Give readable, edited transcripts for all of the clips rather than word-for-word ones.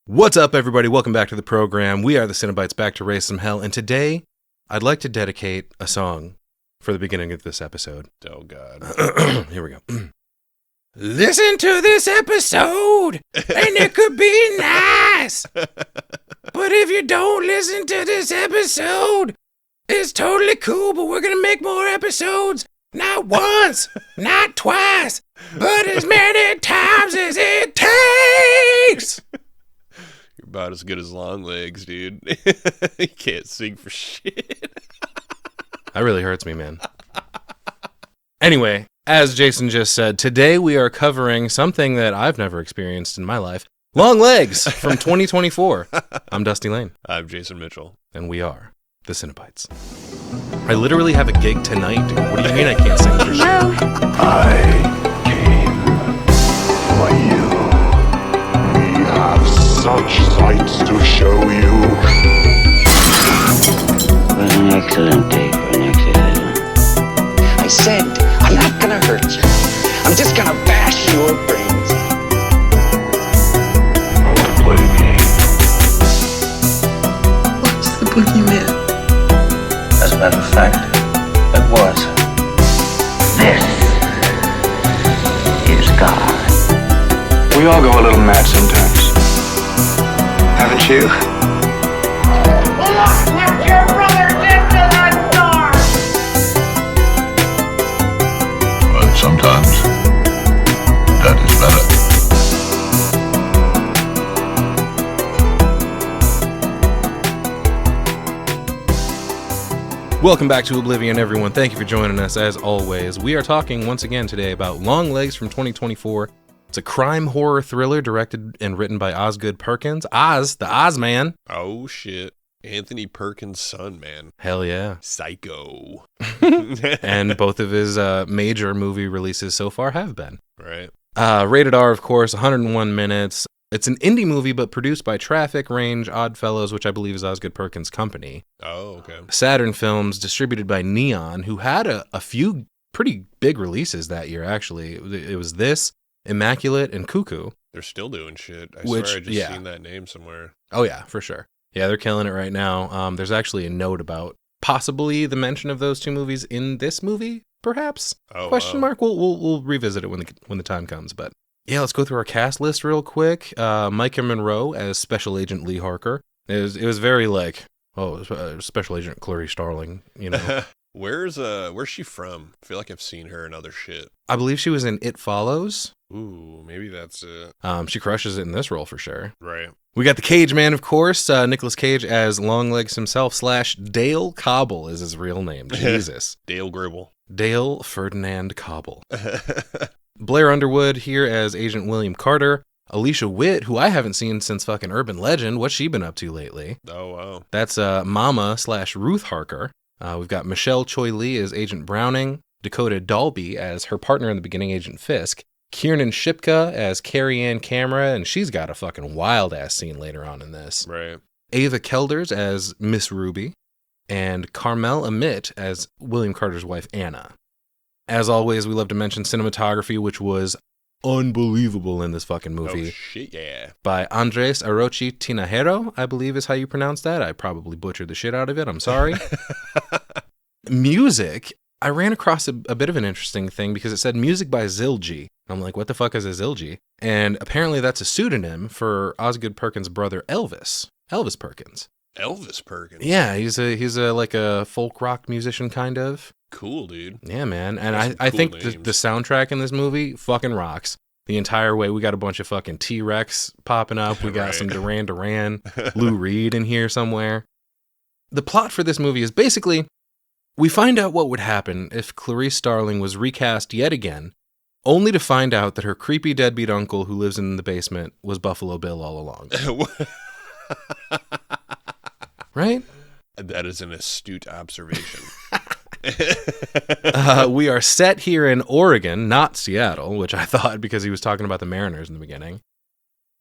What's up, everybody? Welcome back to the program. We are the Cenobites, back to raise some hell, and today I'd like to dedicate a song for the beginning of this episode. Oh, God. Here we go. Listen to this episode, and it could be nice. But if you don't listen to this episode, it's totally cool, but we're going to make more episodes. Not once, not twice, but as many times as it takes. You're about as good as Longlegs, dude. You can't sing for shit. That really hurts me, man. Anyway, as Jason just said, today we are covering something that I've never experienced in my life. Longlegs from 2024. I'm Dusty Lane. I'm Jason Mitchell. And we are the Cenobites. I literally have a gig tonight, dude. What do you mean I can't sing for shit? I came for you. We have such sights to show you. What an excellent day for an exorcism. I said, I'm not gonna hurt you. I'm just gonna bash your brains in. Play a game. What's the boogeyman? As a matter of fact, it was. This is God. We all go a little mad sometimes. Haven't you? Let your brothers into that door! But sometimes that is better. Welcome back to Oblivion, everyone. Thank you for joining us, as always. We are talking once again today about Longlegs from 2024. It's a crime horror thriller directed and written by Osgood Perkins. Oz, the Oz man. Oh, shit. Anthony Perkins' son, man. Hell yeah. Psycho. And both of his major movie releases so far have been. Right. Rated R, of course, 101 minutes. It's an indie movie, but produced by Traffic, Range, Oddfellows, which I believe is Osgood Perkins' company. Oh, okay. Saturn Films, distributed by Neon, who had a few pretty big releases that year, actually. It was this, Immaculate, and Cuckoo. They're still doing shit. I Which, swear I just yeah. seen that name somewhere. Oh, yeah, for sure. Yeah, they're killing it right now. There's actually a note about possibly the mention of those two movies in this movie, perhaps? Oh, Question wow. mark? We'll revisit it when the time comes, but... Yeah, let's go through our cast list real quick. Micah Monroe as Special Agent Lee Harker. It was very like, Special Agent Clarice Starling, you know. Where's she from? I feel like I've seen her in other shit. I believe she was in It Follows. Ooh, maybe that's it. She crushes it in this role for sure. Right. We got the Cage Man, of course. Nicolas Cage as Longlegs himself / Dale Cobble is his real name. Jesus. Dale Gribble. Dale Ferdinand Cobble. Blair Underwood here as Agent William Carter. Alicia Witt, who I haven't seen since fucking Urban Legend. What's she been up to lately? Oh, wow. That's Mama / Ruth Harker. We've got Michelle Choi Lee as Agent Browning. Dakota Dalby as her partner in the beginning, Agent Fisk. Kiernan Shipka as Carrie Ann Camera, and she's got a fucking wild-ass scene later on in this. Right. Ava Kelders as Miss Ruby. And Carmel Amit as William Carter's wife, Anna. As always, we love to mention cinematography, which was unbelievable in this fucking movie. Oh, shit, yeah. By Andres Arochi Tinajero, I believe is how you pronounce that. I probably butchered the shit out of it. I'm sorry. Music, I ran across a bit of an interesting thing because it said music by Zildji. I'm like, what the fuck is a Zildji? And apparently that's a pseudonym for Osgood Perkins' brother Elvis Perkins. Elvis Perkins? Yeah, he's a like a folk rock musician kind of. Cool, dude. Yeah, man. And That's some I cool think names. the soundtrack in this movie fucking rocks. The entire way. We got a bunch of fucking T-Rex popping up. We got Right. some Duran Duran, Lou Reed in here somewhere. The plot for this movie is basically, we find out what would happen if Clarice Starling was recast yet again, only to find out that her creepy deadbeat uncle who lives in the basement was Buffalo Bill all along. Right? That is an astute observation. We are set here in Oregon, not Seattle, which I thought because he was talking about the Mariners in the beginning.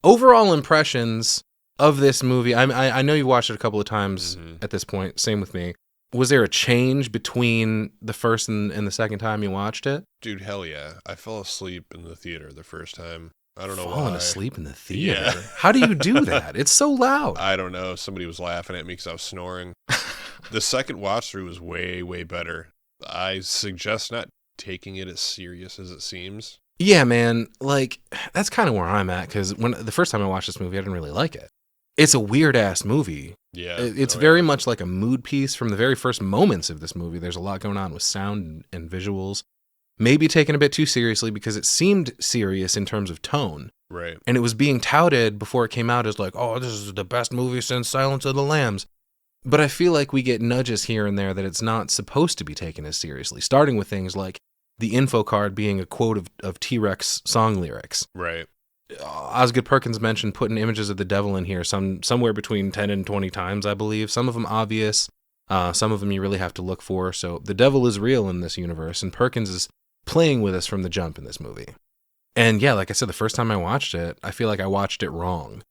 Overall impressions of this movie, I know you watched it a couple of times at this point, same with me. Was there a change between the first and the second time you watched it? Dude, hell yeah. I fell asleep in the theater the first time. I don't know why. Falling asleep in the theater. Yeah. How do you do that? It's so loud. I don't know. Somebody was laughing at me because I was snoring. The second watch through was way, way better. I suggest not taking it as serious as it seems. Yeah, man. Like, that's kind of where I'm at, because when the first time I watched this movie, I didn't really like it. It's a weird-ass movie. Yeah. It's very much like a mood piece from the very first moments of this movie. There's a lot going on with sound and visuals. Maybe taken a bit too seriously because it seemed serious in terms of tone. Right. And it was being touted before it came out as like, oh, this is the best movie since Silence of the Lambs. But I feel like we get nudges here and there that it's not supposed to be taken as seriously, starting with things like the info card being a quote of T-Rex song lyrics. Right. Osgood Perkins mentioned putting images of the devil in here somewhere between 10 and 20 times, I believe. Some of them obvious, some of them you really have to look for. So the devil is real in this universe, and Perkins is playing with us from the jump in this movie. And yeah, like I said, the first time I watched it, I feel like I watched it wrong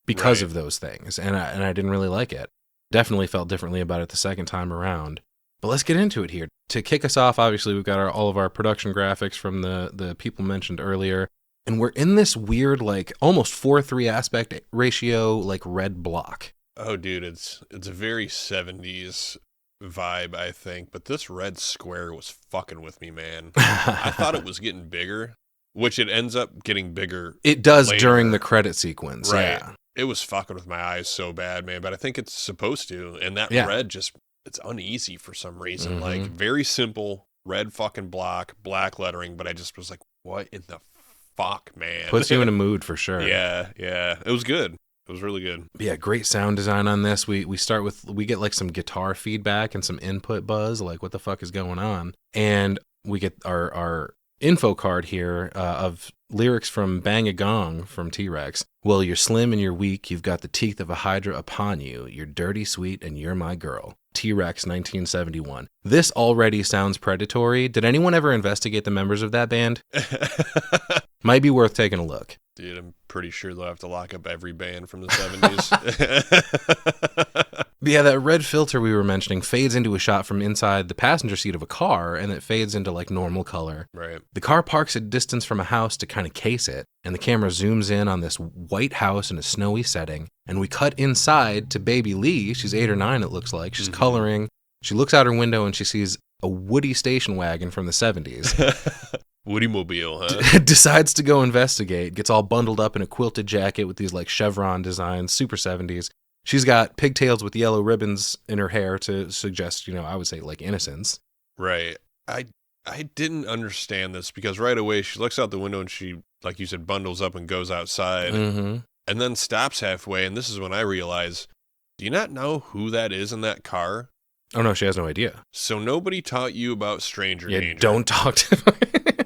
because of those things, and I didn't really like it. Definitely felt differently about it the second time around. But let's get into it here. To kick us off, obviously, we've got all of our production graphics from the people mentioned earlier. And we're in this weird, like, almost 4:3 aspect ratio, like, red block. Oh, dude, it's a very 70s vibe, I think. But this red square was fucking with me, man. I thought it was getting bigger, which it ends up getting bigger. It does later. during the credit sequence, Right. yeah. It was fucking with my eyes so bad, man. But I think it's supposed to. And that red it's uneasy for some reason. Mm-hmm. Like, very simple, red fucking block, black lettering. But I just was like, what in the fuck, man? Puts you in a mood for sure. Yeah. It was good. It was really good. Yeah, great sound design on this. We get like some guitar feedback and some input buzz, like what the fuck is going on. And we get our info card here of lyrics from Bang a Gong from T-Rex. Well, you're slim and you're weak. You've got the teeth of a hydra upon you. You're dirty, sweet, and you're my girl. T-Rex 1971. This already sounds predatory. Did anyone ever investigate the members of that band? Might be worth taking a look. Dude, I'm pretty sure they'll have to lock up every band from the 70s. But yeah, that red filter we were mentioning fades into a shot from inside the passenger seat of a car, and it fades into like normal color. Right. The car parks a distance from a house to kind of case it, and the camera zooms in on this white house in a snowy setting, and we cut inside to baby Lee. She's 8 or 9, it looks like. She's coloring. She looks out her window and she sees a Woody station wagon from the 70s. Woody Mobile, huh? Decides to go investigate, gets all bundled up in a quilted jacket with these like chevron designs, super 70s. She's got pigtails with yellow ribbons in her hair to suggest, I would say like innocence. Right. I didn't understand this because right away she looks out the window and she, like you said, bundles up and goes outside and then stops halfway. And this is when I realize, do you not know who that is in that car? Oh no, she has no idea. So nobody taught you about stranger danger. Don't talk to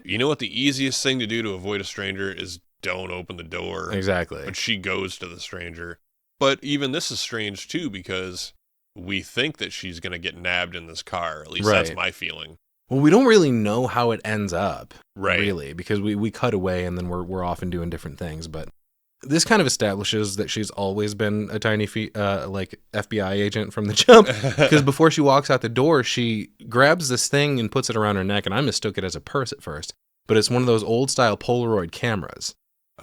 You know what the easiest thing to do to avoid a stranger is don't open the door. Exactly. But she goes to the stranger. But even this is strange too because we think that she's going to get nabbed in this car. At least that's my feeling. Well, we don't really know how it ends up, right? Really, because we cut away and then we're off and doing different things. But this kind of establishes that she's always been a tiny like FBI agent from the jump. Because before she walks out the door, she grabs this thing and puts it around her neck, and I mistook it as a purse at first. But it's one of those old style Polaroid cameras,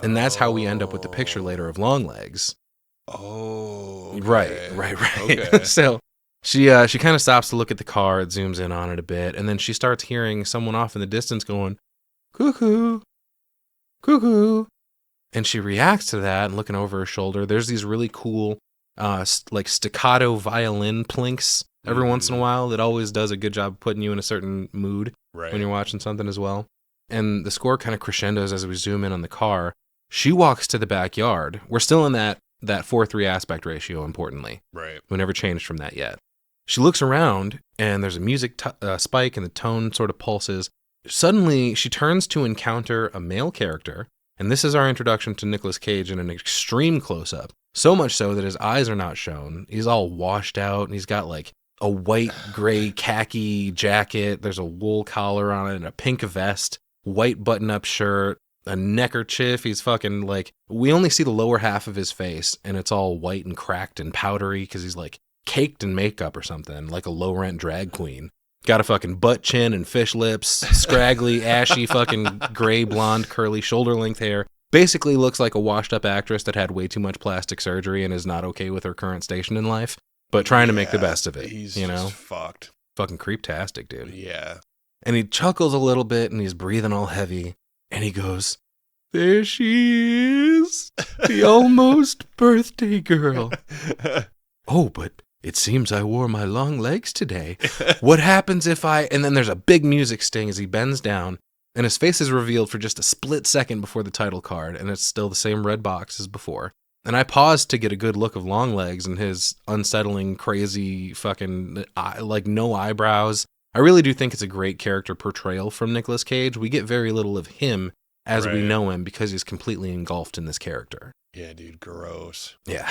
and that's how we end up with the picture later of Longlegs. Oh, okay. Right. Okay. So she kind of stops to look at the car. It zooms in on it a bit, and then she starts hearing someone off in the distance going, "Cuckoo, cuckoo," and she reacts to that and looking over her shoulder. There's these really cool, like staccato violin plinks every once in a while that always does a good job of putting you in a certain mood when you're watching something as well. And the score kind of crescendos as we zoom in on the car. She walks to the backyard. We're still in that 4:3 aspect ratio, importantly. Right. We never changed from that yet. She looks around, and there's a music spike, and the tone sort of pulses. Suddenly, she turns to encounter a male character, and this is our introduction to Nicolas Cage in an extreme close-up. So much so that his eyes are not shown. He's all washed out, and he's got like a white, gray, khaki jacket. There's a wool collar on it, and a pink vest, white button-up shirt, a neckerchief. He's fucking like, we only see the lower half of his face, and it's all white and cracked and powdery because he's like caked in makeup or something, like a low-rent drag queen. Got a fucking butt chin and fish lips, scraggly, ashy, fucking gray, blonde, curly, shoulder-length hair. basically looks like a washed-up actress that had way too much plastic surgery and is not okay with her current station in life, but trying to make the best of it. He's you know, just fucked. Fucking creep-tastic, dude. Yeah. And he chuckles a little bit, and he's breathing all heavy, and he goes, "There she is, the almost birthday girl. Oh, but it seems I wore my long legs today. What happens if I..." And then there's a big music sting as he bends down, and his face is revealed for just a split second before the title card, and it's still the same red box as before. And I paused to get a good look of Longlegs and his unsettling, crazy, fucking, like, no eyebrows. I really do think it's a great character portrayal from Nicolas Cage. We get very little of him as we know him because he's completely engulfed in this character. Yeah, dude, gross. Yeah.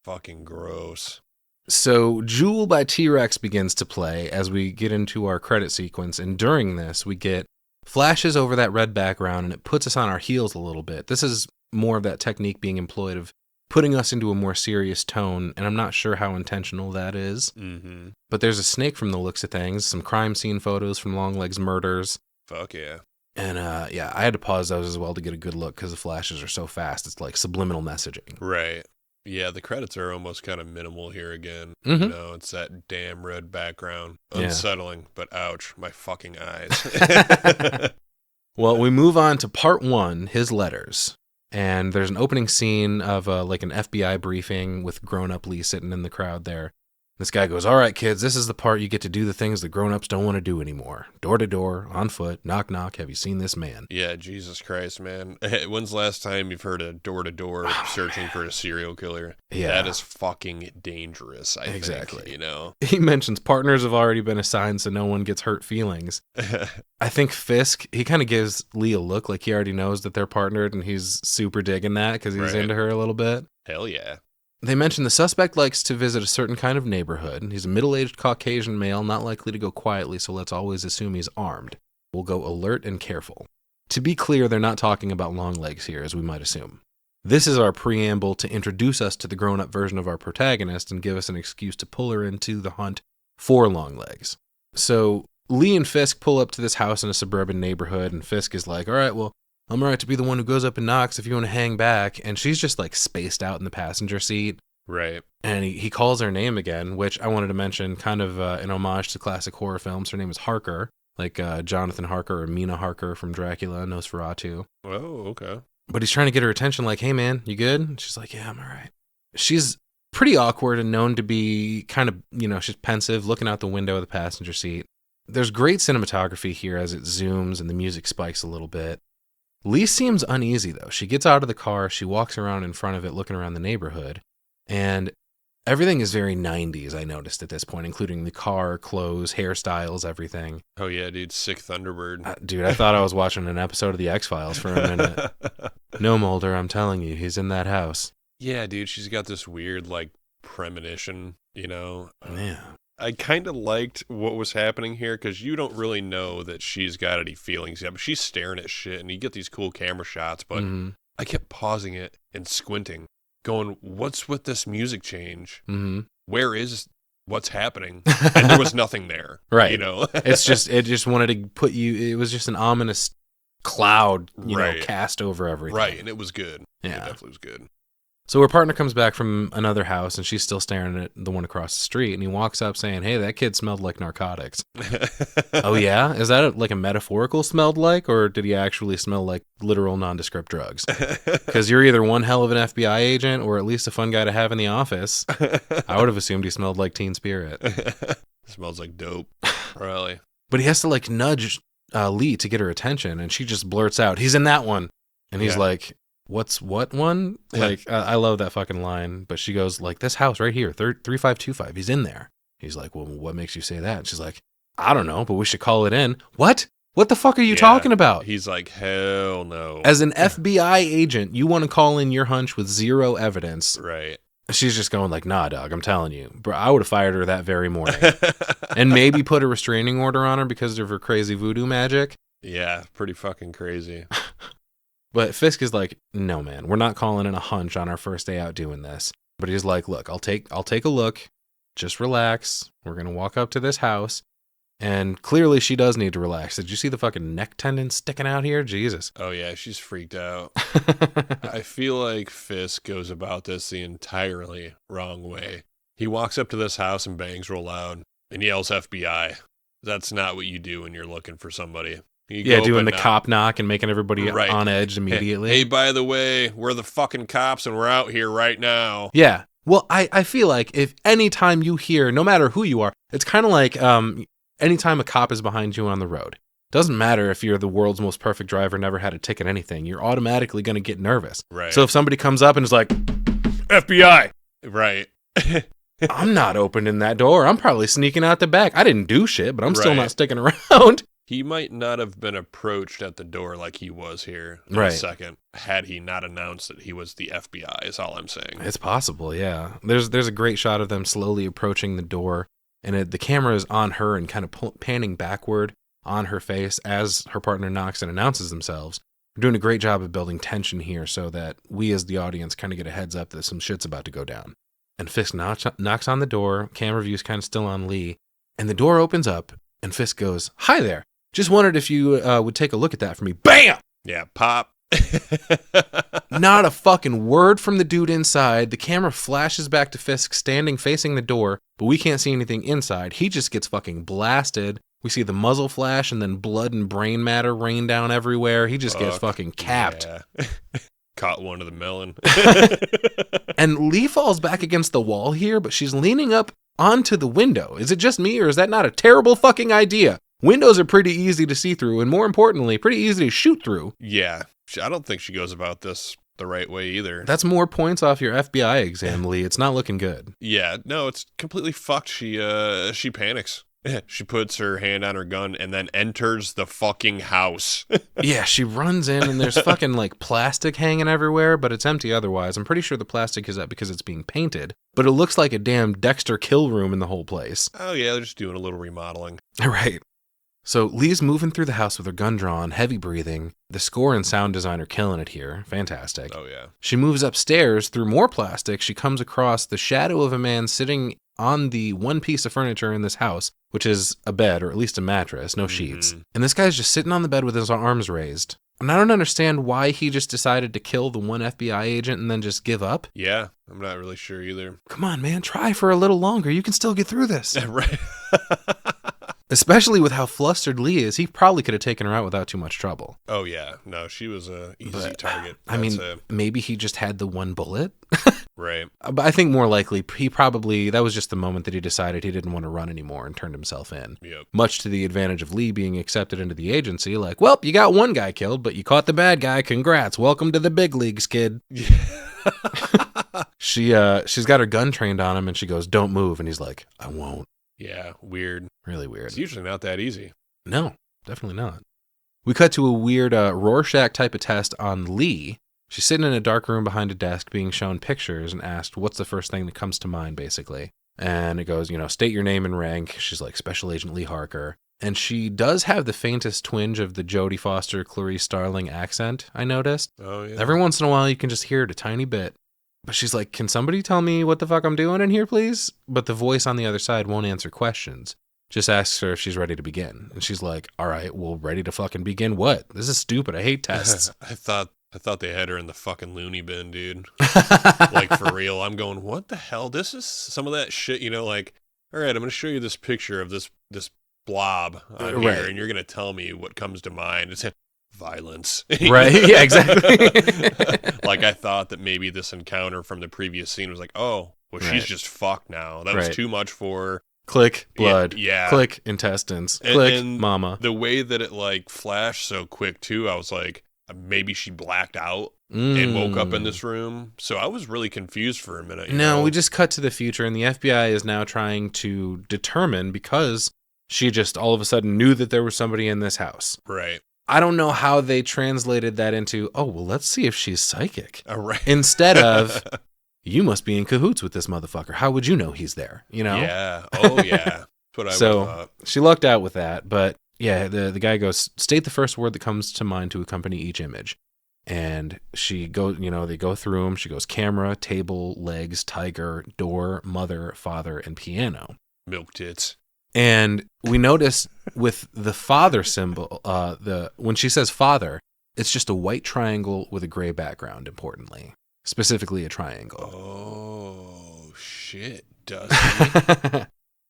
Fucking gross. So Jewel by T-Rex begins to play as we get into our credit sequence, and during this, we get flashes over that red background, and it puts us on our heels a little bit. This is more of that technique being employed of putting us into a more serious tone, and I'm not sure how intentional that is. Mm-hmm. But there's a snake from the looks of things, some crime scene photos from Longlegs' murders. Fuck yeah. And yeah, I had to pause those as well to get a good look because the flashes are so fast. It's like subliminal messaging. Right. Yeah, the credits are almost kind of minimal here again. Mm-hmm. You know, it's that damn red background. Unsettling, but ouch, my fucking eyes. Well, we move on to part 1, his letters. And there's an opening scene of like an FBI briefing with grown-up Lee sitting in the crowd there. This guy goes, "All right, kids, this is the part you get to do the things the grown-ups don't want to do anymore. Door to door, on foot, knock knock, have you seen this man?" Yeah, Jesus Christ, man. When's the last time you've heard a door-to-door searching for a serial killer? Yeah. That is fucking dangerous, I Exactly. think, you know? He mentions partners have already been assigned so no one gets hurt feelings. I think Fisk, he kind of gives Lee a look like he already knows that they're partnered, and he's super digging that because he's into her a little bit. Hell yeah. They mention the suspect likes to visit a certain kind of neighborhood. He's a middle-aged Caucasian male, not likely to go quietly, so let's always assume he's armed. We'll go alert and careful. To be clear, they're not talking about Longlegs here, as we might assume. This is our preamble to introduce us to the grown-up version of our protagonist and give us an excuse to pull her into the hunt for Longlegs. So Lee and Fisk pull up to this house in a suburban neighborhood, and Fisk is like, "All right, well, I'm all right to be the one who goes up and knocks if you want to hang back." And she's just like spaced out in the passenger seat. Right. And he calls her name again, which I wanted to mention kind of an homage to classic horror films. Her name is Harker, like Jonathan Harker or Mina Harker from Dracula, Nosferatu. Oh, okay. But he's trying to get her attention like, "Hey, man, you good?" And she's like, "Yeah, I'm all right." She's pretty awkward and known to be kind of, you know, she's pensive, looking out the window of the passenger seat. There's great cinematography here as it zooms and the music spikes a little bit. Lee seems uneasy, though. She gets out of the car, she walks around in front of it, looking around the neighborhood, and everything is very 90s, I noticed at this point, including the car, clothes, hairstyles, everything. Oh, yeah, dude, sick Thunderbird. Dude, I thought I was watching an episode of The X-Files for a minute. No, Mulder, I'm telling you, he's in that house. Yeah, dude, she's got this weird, like, premonition, you know? Yeah. I kind of liked what was happening here because you don't really know that she's got any feelings yet, but she's staring at shit and you get these cool camera shots, but I kept pausing it and squinting, going, what's with this music change? Mm-hmm. Where is what's happening? And there was nothing there. Right. You know? it just wanted to put you, it was just an ominous cloud, you know, cast over everything. Right, and it was good. Yeah. It definitely was good. So her partner comes back from another house, and she's still staring at the one across the street, and he walks up saying, "Hey, that kid smelled like narcotics." Oh, yeah? Is that like a metaphorical smelled like, or did he actually smell like literal nondescript drugs? Because you're either one hell of an FBI agent or at least a fun guy to have in the office. I would have assumed he smelled like Teen Spirit. Smells like dope, really. But he has to like nudge Lee to get her attention, and she just blurts out, "He's in that one." And he's like, "What's what one?" Like, I love that fucking line. But she goes, like, "This house right here, 3525, he's in there." He's like, "Well, what makes you say that?" And she's like, "I don't know, but we should call it in." What? What the fuck are you talking about? He's like, hell no. As an FBI agent, you want to call in your hunch with zero evidence. Right. She's just going like, "Nah, dog, I'm telling you." Bro, I would have fired her that very morning. And maybe put a restraining order on her because of her crazy voodoo magic. Yeah, pretty fucking crazy. But Fisk is like, "No, man, we're not calling in a hunch on our first day out doing this." But he's like, "Look, I'll take a look. Just relax. We're going to walk up to this house. And clearly she does need to relax. Did you see the fucking neck tendon sticking out here? Jesus. Oh, yeah, she's freaked out. I feel like Fisk goes about this the entirely wrong way. He walks up to this house and bangs real loud and yells FBI. That's not what you do when you're looking for somebody. Yeah, doing the cop knock and making everybody on edge immediately. Hey, by the way, we're the fucking cops and we're out here right now. Yeah. Well, I feel like if any time you hear, no matter who you are, it's kind of like anytime a cop is behind you on the road. Doesn't matter if you're the world's most perfect driver, never had a ticket, anything. You're automatically going to get nervous. Right. So if somebody comes up and is like, FBI. Right. I'm not opening that door. I'm probably sneaking out the back. I didn't do shit, but I'm still not sticking around. He might not have been approached at the door like he was here in a second, had he not announced that he was the FBI, is all I'm saying. It's possible, yeah. There's a great shot of them slowly approaching the door, and the camera is on her and kind of panning backward on her face as her partner knocks and announces themselves. We're doing a great job of building tension here so that we as the audience kind of get a heads up that some shit's about to go down. And Fisk knocks on the door, camera view's kind of still on Lee, and the door opens up, and Fisk goes, "Hi there. Just wondered if you would take a look at that for me." Bam! Yeah, pop. Not a fucking word from the dude inside. The camera flashes back to Fisk standing facing the door, but we can't see anything inside. He just gets fucking blasted. We see the muzzle flash and then blood and brain matter rain down everywhere. He just gets fucking capped. Yeah. Caught one of the melon. And Lee falls back against the wall here, but she's leaning up onto the window. Is it just me, or is that not a terrible fucking idea? Windows are pretty easy to see through, and more importantly, pretty easy to shoot through. Yeah, I don't think she goes about this the right way either. That's more points off your FBI exam, Lee. It's not looking good. Yeah, no, it's completely fucked. She panics. She puts her hand on her gun and then enters the fucking house. Yeah, she runs in and there's fucking like plastic hanging everywhere, but it's empty otherwise. I'm pretty sure the plastic is up because it's being painted, but it looks like a damn Dexter kill room in the whole place. Oh yeah, they're just doing a little remodeling. Right. So Lee's moving through the house with her gun drawn, heavy breathing. The score and sound design are killing it here. Fantastic. Oh yeah. She moves upstairs through more plastic. She comes across the shadow of a man sitting on the one piece of furniture in this house, which is a bed or at least a mattress, no sheets. And this guy's just sitting on the bed with his arms raised. And I don't understand why he just decided to kill the one FBI agent and then just give up. Yeah, I'm not really sure either. Come on, man, try for a little longer. You can still get through this. Right. Especially with how flustered Lee is, he probably could have taken her out without too much trouble. Oh, yeah. No, she was a easy target. I mean, maybe he just had the one bullet. Right. But I think more likely, that was just the moment that he decided he didn't want to run anymore and turned himself in. Yep. Much to the advantage of Lee being accepted into the agency. Like, well, you got one guy killed, but you caught the bad guy. Congrats. Welcome to the big leagues, kid. Yeah. She's got her gun trained on him and she goes, "Don't move." And he's like, "I won't." Yeah, weird. Really weird. It's usually not that easy. No, definitely not. We cut to a weird Rorschach type of test on Lee. She's sitting in a dark room behind a desk being shown pictures and asked, what's the first thing that comes to mind, basically? And it goes, state your name and rank. She's like, Special Agent Lee Harker. And she does have the faintest twinge of the Jodie Foster, Clarice Starling accent, I noticed. Oh, yeah. Every once in a while, you can just hear it a tiny bit. But she's like, can somebody tell me what the fuck I'm doing in here, please? But the voice on the other side won't answer questions. Just asks her if she's ready to begin. And she's like, all right, well, ready to fucking begin what? This is stupid. I hate tests. I thought they had her in the fucking loony bin, dude. Like, for real. I'm going, what the hell? This is some of that shit, like, all right, I'm going to show you this picture of this blob on here, and you're going to tell me what comes to mind. It's violence. Right? Yeah, exactly. Like, I thought that maybe this encounter from the previous scene was like, oh, well, she's just fucked now. That was too much for her. Click, blood. Yeah. Click, intestines. Click, mama. The way that it, like, flashed so quick, too, I was like, maybe she blacked out and woke up in this room. So I was really confused for a minute. No, we just cut to the future, and the FBI is now trying to determine, because she just all of a sudden knew that there was somebody in this house. Right. I don't know how they translated that into, oh, well, let's see if she's psychic. Right. Instead of, you must be in cahoots with this motherfucker. How would you know he's there? Yeah. Oh, yeah. That's what I thought. She lucked out with that, but yeah, the guy goes, state the first word that comes to mind to accompany each image. And she goes, they go through them. She goes, camera, table, legs, tiger, door, mother, father, and piano. Milk tits. And we notice with the father symbol, when she says father, it's just a white triangle with a gray background, importantly. Specifically a triangle. Oh, shit, does he?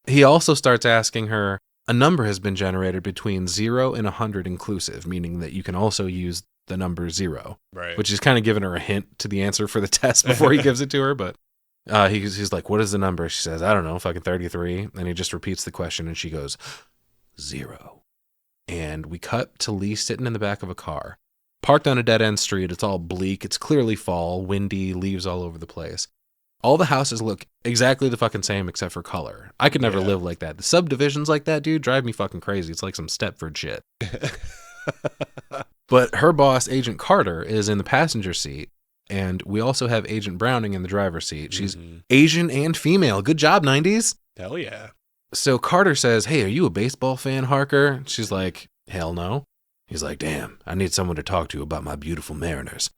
He also starts asking her, a number has been generated between 0 and 100 inclusive, meaning that you can also use the number 0. Right. Which is kind of giving her a hint to the answer for the test before he gives it to her. But he's like, what is the number? She says, I don't know, fucking 33. And he just repeats the question and she goes, 0. And we cut to Lee sitting in the back of a car. Parked on a dead-end street, it's all bleak, it's clearly fall, windy, leaves all over the place. All the houses look exactly the fucking same except for color. I could never live like that. The subdivisions like that, dude, drive me fucking crazy. It's like some Stepford shit. But her boss, Agent Carter, is in the passenger seat, and we also have Agent Browning in the driver's seat. She's Asian and female. Good job, 90s. Hell yeah. So Carter says, hey, are you a baseball fan, Harker? She's like, hell no. He's like, damn, I need someone to talk to about my beautiful Mariners.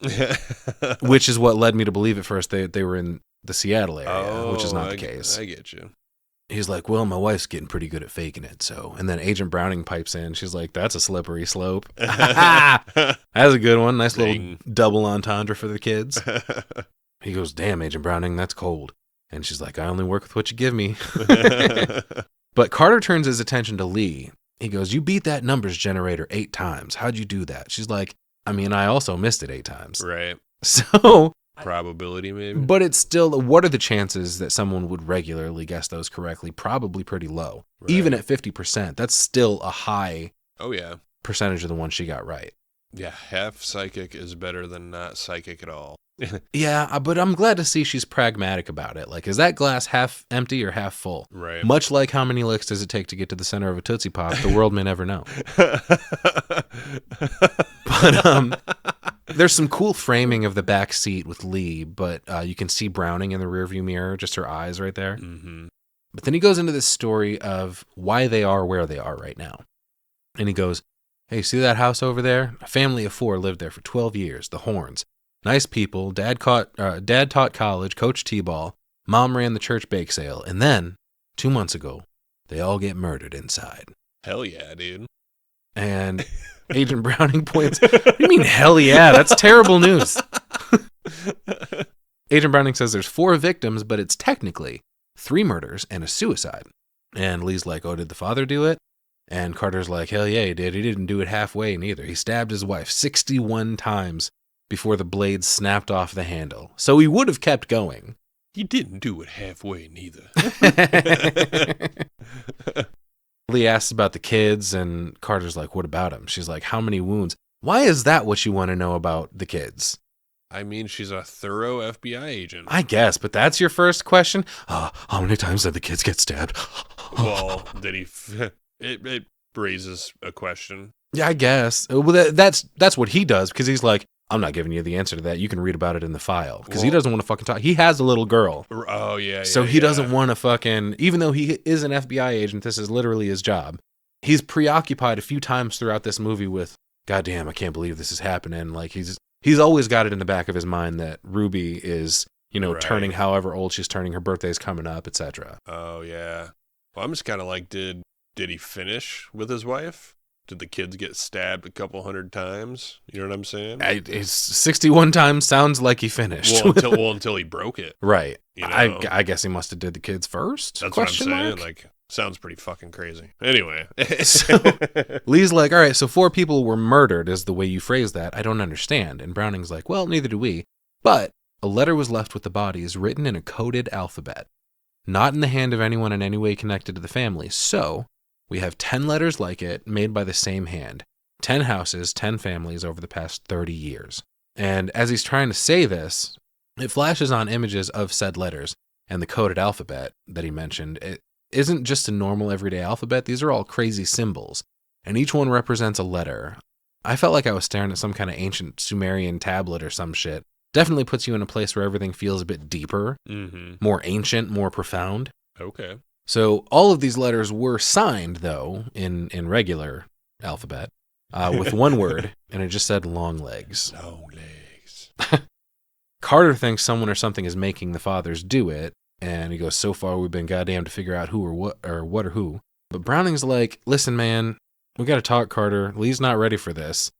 Which is what led me to believe at first they were in the Seattle area, which is not the case. I get you. He's like, well, my wife's getting pretty good at faking it, so. And then Agent Browning pipes in. She's like, that's a slippery slope. That's a good one. Nice little double entendre for the kids. He goes, damn, Agent Browning, that's cold. And she's like, I only work with what you give me. But Carter turns his attention to Lee. He goes, you beat that numbers generator 8 times. How'd you do that? She's like, I mean, I also missed it 8 times. Right. So... probability, maybe? But it's still, what are the chances that someone would regularly guess those correctly? Probably pretty low. Right. Even at 50%, that's still a high percentage of the ones she got right. Yeah, half psychic is better than not psychic at all. Yeah, but I'm glad to see she's pragmatic about it. Like, is that glass half empty or half full? Right. Much like how many licks does it take to get to the center of a Tootsie Pop, the world may never know. But there's some cool framing of the back seat with Lee, but you can see Browning in the rearview mirror, just her eyes right there. Mm-hmm. But then he goes into this story of why they are where they are right now. And he goes, hey, see that house over there? A family of 4 lived there for 12 years, the Horns. Nice people. Dad taught college, coached t-ball. Mom ran the church bake sale. And then, 2 months ago, they all get murdered inside. Hell yeah, dude. And Agent Browning points, what do you mean, hell yeah? That's terrible news. Agent Browning says there's 4 victims, but it's technically 3 murders and a suicide. And Lee's like, oh, did the father do it? And Carter's like, hell yeah, he did. He didn't do it halfway neither. He stabbed his wife 61 times before the blade snapped off the handle. So he would have kept going. He didn't do it halfway neither. Lee asks about the kids, and Carter's like, what about him? She's like, how many wounds? Why is that what you want to know about the kids? I mean, she's a thorough FBI agent. I guess, but that's your first question? How many times did the kids get stabbed? Well, did he... It raises a question. Yeah, I guess. Well, that's what he does, because he's like, I'm not giving you the answer to that. You can read about it in the file. Because he doesn't want to fucking talk. He has a little girl. Oh, yeah. So he doesn't want to fucking... Even though he is an FBI agent, this is literally his job. He's preoccupied a few times throughout this movie with, goddamn, I can't believe this is happening. Like, he's always got it in the back of his mind that Ruby is, turning however old she's turning. Her birthday's coming up, etc. Oh, yeah. Well, I'm just kind of like, did he finish with his wife? Did the kids get stabbed a couple hundred times? You know what I'm saying? It's 61 times sounds like he finished. Well, until he broke it. Right. I guess he must have did the kids first. That's what I'm saying. Like, sounds pretty fucking crazy. Anyway. So, Lee's like, all right, so 4 people were murdered is the way you phrase that. I don't understand. And Browning's like, well, neither do we. But a letter was left with the bodies written in a coded alphabet, not in the hand of anyone in any way connected to the family. So we have 10 letters like it made by the same hand. 10 houses, 10 families over the past 30 years. And as he's trying to say this, it flashes on images of said letters, and the coded alphabet that he mentioned, it isn't just a normal everyday alphabet. These are all crazy symbols, and each one represents a letter. I felt like I was staring at some kind of ancient Sumerian tablet or some shit. Definitely puts you in a place where everything feels a bit deeper, more ancient, more profound. Okay. So all of these letters were signed, though, in regular alphabet, with one word, and it just said Longlegs. Longlegs. Carter thinks someone or something is making the fathers do it, and he goes, so far we've been goddamn to figure out who or what or who. But Browning's like, listen, man, we got to talk, Carter. Lee's not ready for this.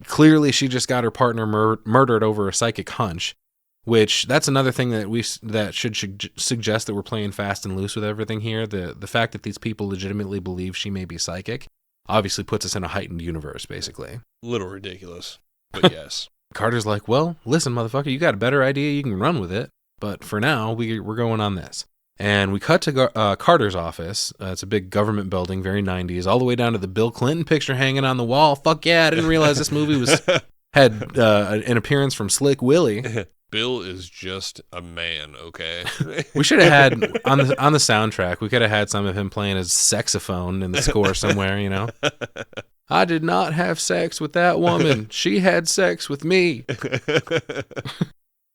Clearly, she just got her partner murdered over a psychic hunch, which that's another thing that should suggest that we're playing fast and loose with everything here. The fact that these people legitimately believe she may be psychic obviously puts us in a heightened universe, basically. A little ridiculous, but yes. Carter's like, well, listen, motherfucker, you got a better idea, you can run with it. But for now, we're going on this. And we cut to Carter's office. It's a big government building, very 90s, all the way down to the Bill Clinton picture hanging on the wall. Fuck yeah, I didn't realize this movie had an appearance from Slick Willie. Bill is just a man, okay? We should have had, on the soundtrack, we could have had some of him playing his saxophone in the score somewhere, you know? I did not have sex with that woman. She had sex with me.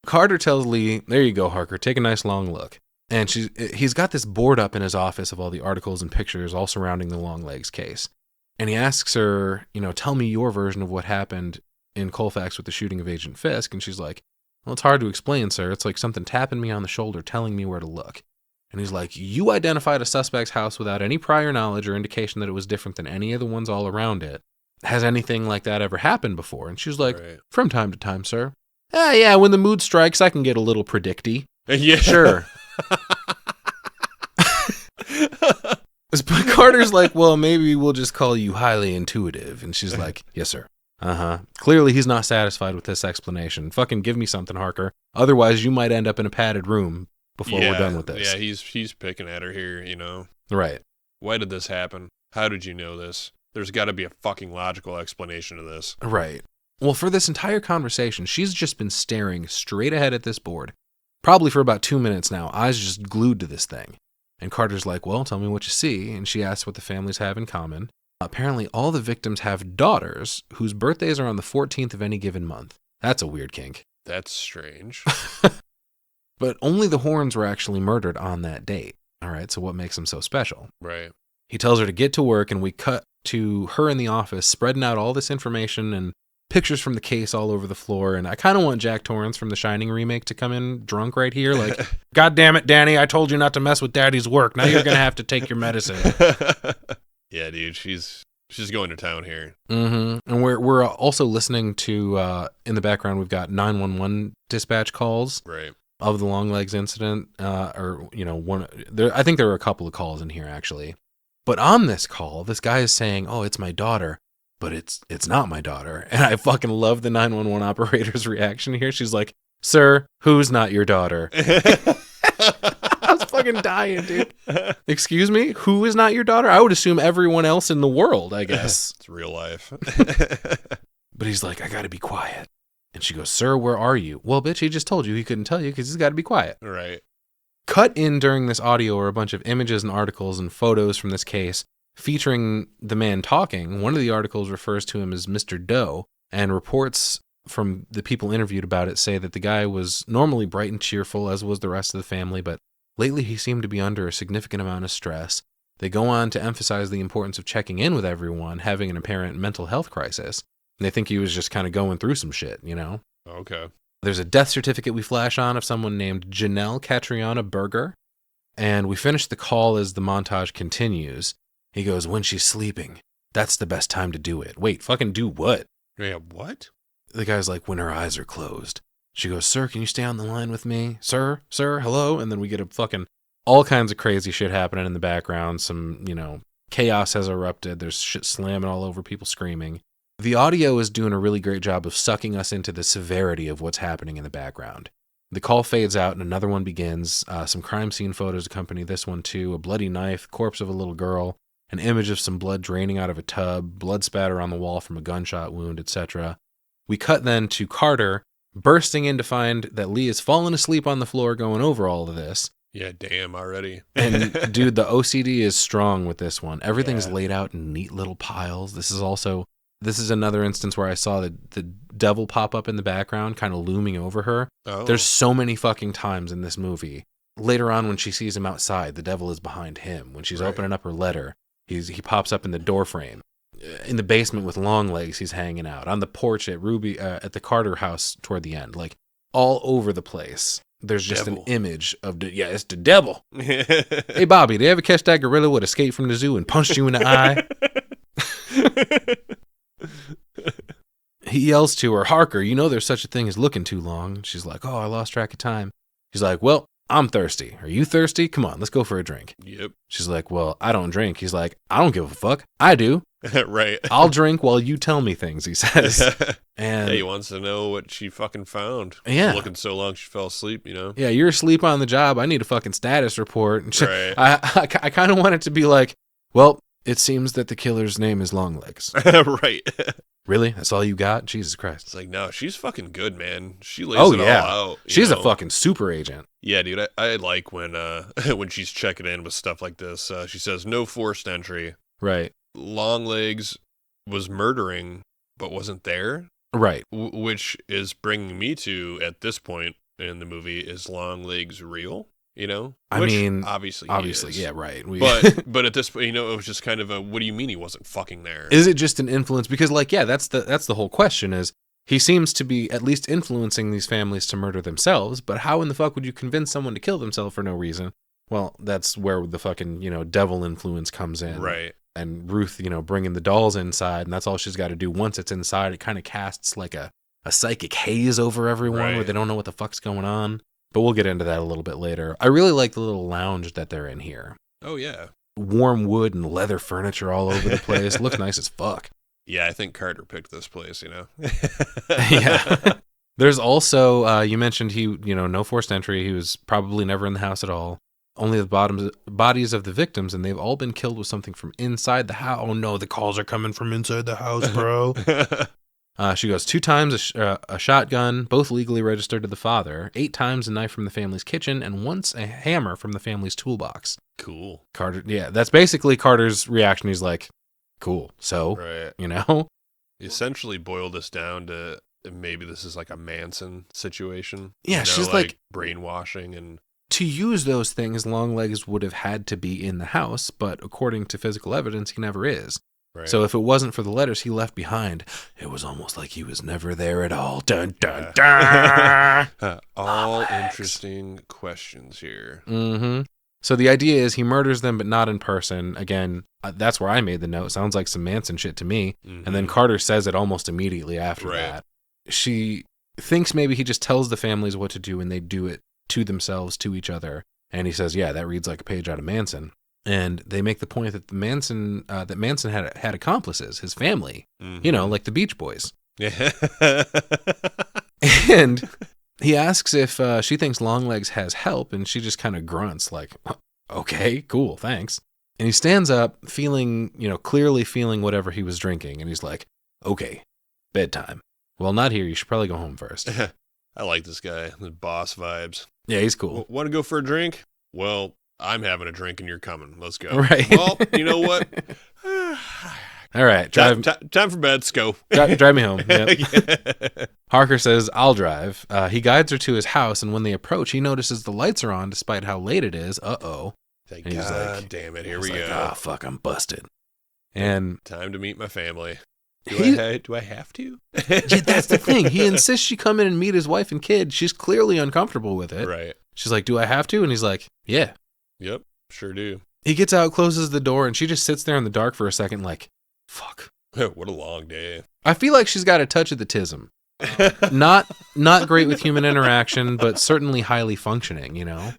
Carter tells Lee, there you go, Harker, take a nice long look. And he's got this board up in his office of all the articles and pictures all surrounding the Longlegs case. And he asks her, tell me your version of what happened in Colfax with the shooting of Agent Fisk. And she's like, well, it's hard to explain, sir. It's like something tapping me on the shoulder, telling me where to look. And he's like, you identified a suspect's house without any prior knowledge or indication that it was different than any of the ones all around it. Has anything like that ever happened before? And she's like, right. From time to time, sir. Yeah, when the mood strikes, I can get a little predicty. Yeah. Sure. But Carter's like, well, maybe we'll just call you highly intuitive. And she's like, yes, sir. Clearly he's not satisfied with this explanation. Fucking give me something, Harker. Otherwise, you might end up in a padded room before we're done with this. Yeah, he's picking at her here, Right. Why did this happen? How did you know this? There's got to be a fucking logical explanation to this. Right. Well, for this entire conversation, she's just been staring straight ahead at this board, probably for about 2 minutes now, eyes just glued to this thing. And Carter's like, well, tell me what you see. And she asks what the families have in common. Apparently, all the victims have daughters whose birthdays are on the 14th of any given month. That's a weird kink. That's strange. But only the Horns were actually murdered on that date. All right, so what makes them so special? Right. He tells her to get to work, and we cut to her in the office, spreading out all this information and pictures from the case all over the floor. And I kind of want Jack Torrance from the Shining remake to come in drunk right here. Like, God damn it, Danny, I told you not to mess with Daddy's work. Now you're going to have to take your medicine. Yeah, dude, she's going to town here. Mm-hmm. And we're also listening to, in the background, we've got 911 dispatch calls. Right. Of the Longlegs incident, I think there were a couple of calls in here, actually. But on this call, this guy is saying, oh, it's my daughter, but it's not my daughter. And I fucking love the 911 operator's reaction here. She's like, sir, who's not your daughter? I was fucking dying, dude. Excuse me? Who is not your daughter? I would assume everyone else in the world, I guess. It's real life. But he's like, I gotta be quiet. And she goes, sir, where are you? Well, bitch, he just told you he couldn't tell you because he's got to be quiet. Right. Cut in during this audio are a bunch of images and articles and photos from this case featuring the man talking. One of the articles refers to him as Mr. Doe, and reports from the people interviewed about it say that the guy was normally bright and cheerful, as was the rest of the family, but lately he seemed to be under a significant amount of stress. They go on to emphasize the importance of checking in with everyone having an apparent mental health crisis. They think he was just kind of going through some shit, Okay. There's a death certificate we flash on of someone named Janelle Catriona Berger. And we finish the call as the montage continues. He goes, when she's sleeping, that's the best time to do it. Wait, fucking do what? Yeah, what? The guy's like, when her eyes are closed. She goes, sir, can you stay on the line with me? Sir, hello? And then we get a fucking all kinds of crazy shit happening in the background. Some, chaos has erupted. There's shit slamming all over, people screaming. The audio is doing a really great job of sucking us into the severity of what's happening in the background. The call fades out and another one begins. Some crime scene photos accompany this one too. A bloody knife, corpse of a little girl, an image of some blood draining out of a tub, blood spatter on the wall from a gunshot wound, etc. We cut then to Carter bursting in to find that Lee has fallen asleep on the floor going over all of this. Yeah, damn, already. And dude, the OCD is strong with this one. Everything's laid out in neat little piles. This is another instance where I saw the devil pop up in the background, kind of looming over her. Oh. There's so many fucking times in this movie. Later on, when she sees him outside, the devil is behind him. When she's opening up her letter, he pops up in the doorframe. In the basement with Longlegs, he's hanging out. On the porch at the Carter house toward the end. Like, all over the place. there's just Devil. an image of it's the devil. Hey, Bobby, did you ever catch that gorilla would escape from the zoo and punched you in the eye? He yells to her, Harker, you know there's such a thing as looking too long. She's like, oh, I lost track of time. He's like, well, I'm thirsty. Are you thirsty? Come on, let's go for a drink. Yep. She's like, well, I don't drink. He's like, I don't give a fuck. I do. Right. I'll drink while you tell me things, he says. And yeah, he wants to know what she fucking found. Yeah. She's looking so long she fell asleep, you know? Yeah, you're asleep on the job. I need a fucking status report. And Right. I kind of want it to be like, well, it seems that the killer's name is Longlegs. Right. Really? That's all you got? Jesus Christ. It's like, no, she's fucking good, man. She lays Oh, it yeah. all out. She's you a know? fucking super agent. Yeah, dude, I like when when she's checking in with stuff like this. She says, no forced entry. Right. Longlegs was murdering, but wasn't there. Right. Which is bringing me to, at this point in the movie, is Longlegs real? You know? I Which mean, obviously, yeah, right. But at this point, you know, it was just kind of a, what do you mean he wasn't fucking there? Is it just an influence? Because, like, yeah, that's the whole question is, he seems to be at least influencing these families to murder themselves, but how in the fuck would you convince someone to kill themselves for no reason? Well, that's where the fucking, you know, devil influence comes in. Right. And Ruth, you know, bringing the dolls inside, and that's all she's got to do. Once it's inside, it kind of casts like a psychic haze over everyone Right. where they don't know what the fuck's going on. But we'll get into that a little bit later. I really like the little lounge that they're in here. Oh, yeah. Warm wood and leather furniture all over the place. Looks nice as fuck. Yeah, I think Carter picked this place, you know? Yeah. There's also, you mentioned he, you know, no forced entry. He was probably never in the house at all. Only the bodies of the victims, and they've all been killed with something from inside the house. Oh, no, the calls are coming from inside the house, bro. She goes 2 times a shotgun, both legally registered to the father, 8 times a knife from the family's kitchen, and once a hammer from the family's toolbox. Cool. Carter, yeah, that's basically Carter's reaction. He's like, cool. So, Right. you know? You essentially boiled this down to maybe this is like a Manson situation. Yeah, you know, she's like brainwashing and... To use those things, Longlegs would have had to be in the house, but according to physical evidence, he never is. Right. So if it wasn't for the letters he left behind, it was almost like he was never there at all. Dun, dun, dun. All Longlegs. interesting questions here. Mm-hmm. So the idea is he murders them, but not in person. Again, that's where I made the note. Sounds like some Manson shit to me. Mm-hmm. And then Carter says it almost immediately after Right. that. She thinks maybe he just tells the families what to do and they do it to themselves, to each other. And he says, yeah, that reads like a page out of Manson. And they make the point that Manson had accomplices, his family, Mm-hmm. you know, like the Beach Boys. Yeah. And he asks if she thinks Longlegs has help, and she just kind of grunts like, okay, cool, thanks. And he stands up, feeling, you know, clearly feeling whatever he was drinking, and he's like, okay, bedtime. Well, not here. You should probably go home first. I like this guy. The boss vibes. Yeah, he's cool. Want to go for a drink? Well, I'm having a drink and you're coming. Let's go. Right. Well, you know what? All right, time for bed. Let's go. drive me home. Yep. Yeah. Harker says, I'll drive. He guides her to his house, and when they approach, he notices the lights are on despite how late it is. Uh-oh. Thank And he's God like- damn it. Here He's we like, go. ah, fuck, I'm busted. And Time to meet my family. Do I have to? yeah, that's the thing. He insists she come in and meet his wife and kid. She's clearly uncomfortable with it. Right. She's like, do I have to? And he's like, yeah. Yep. Sure do. He gets out, closes the door, and she just sits there in the dark for a second like, fuck. What a long day. I feel like she's got a touch of the tism. Not great with human interaction, but certainly highly functioning, you know?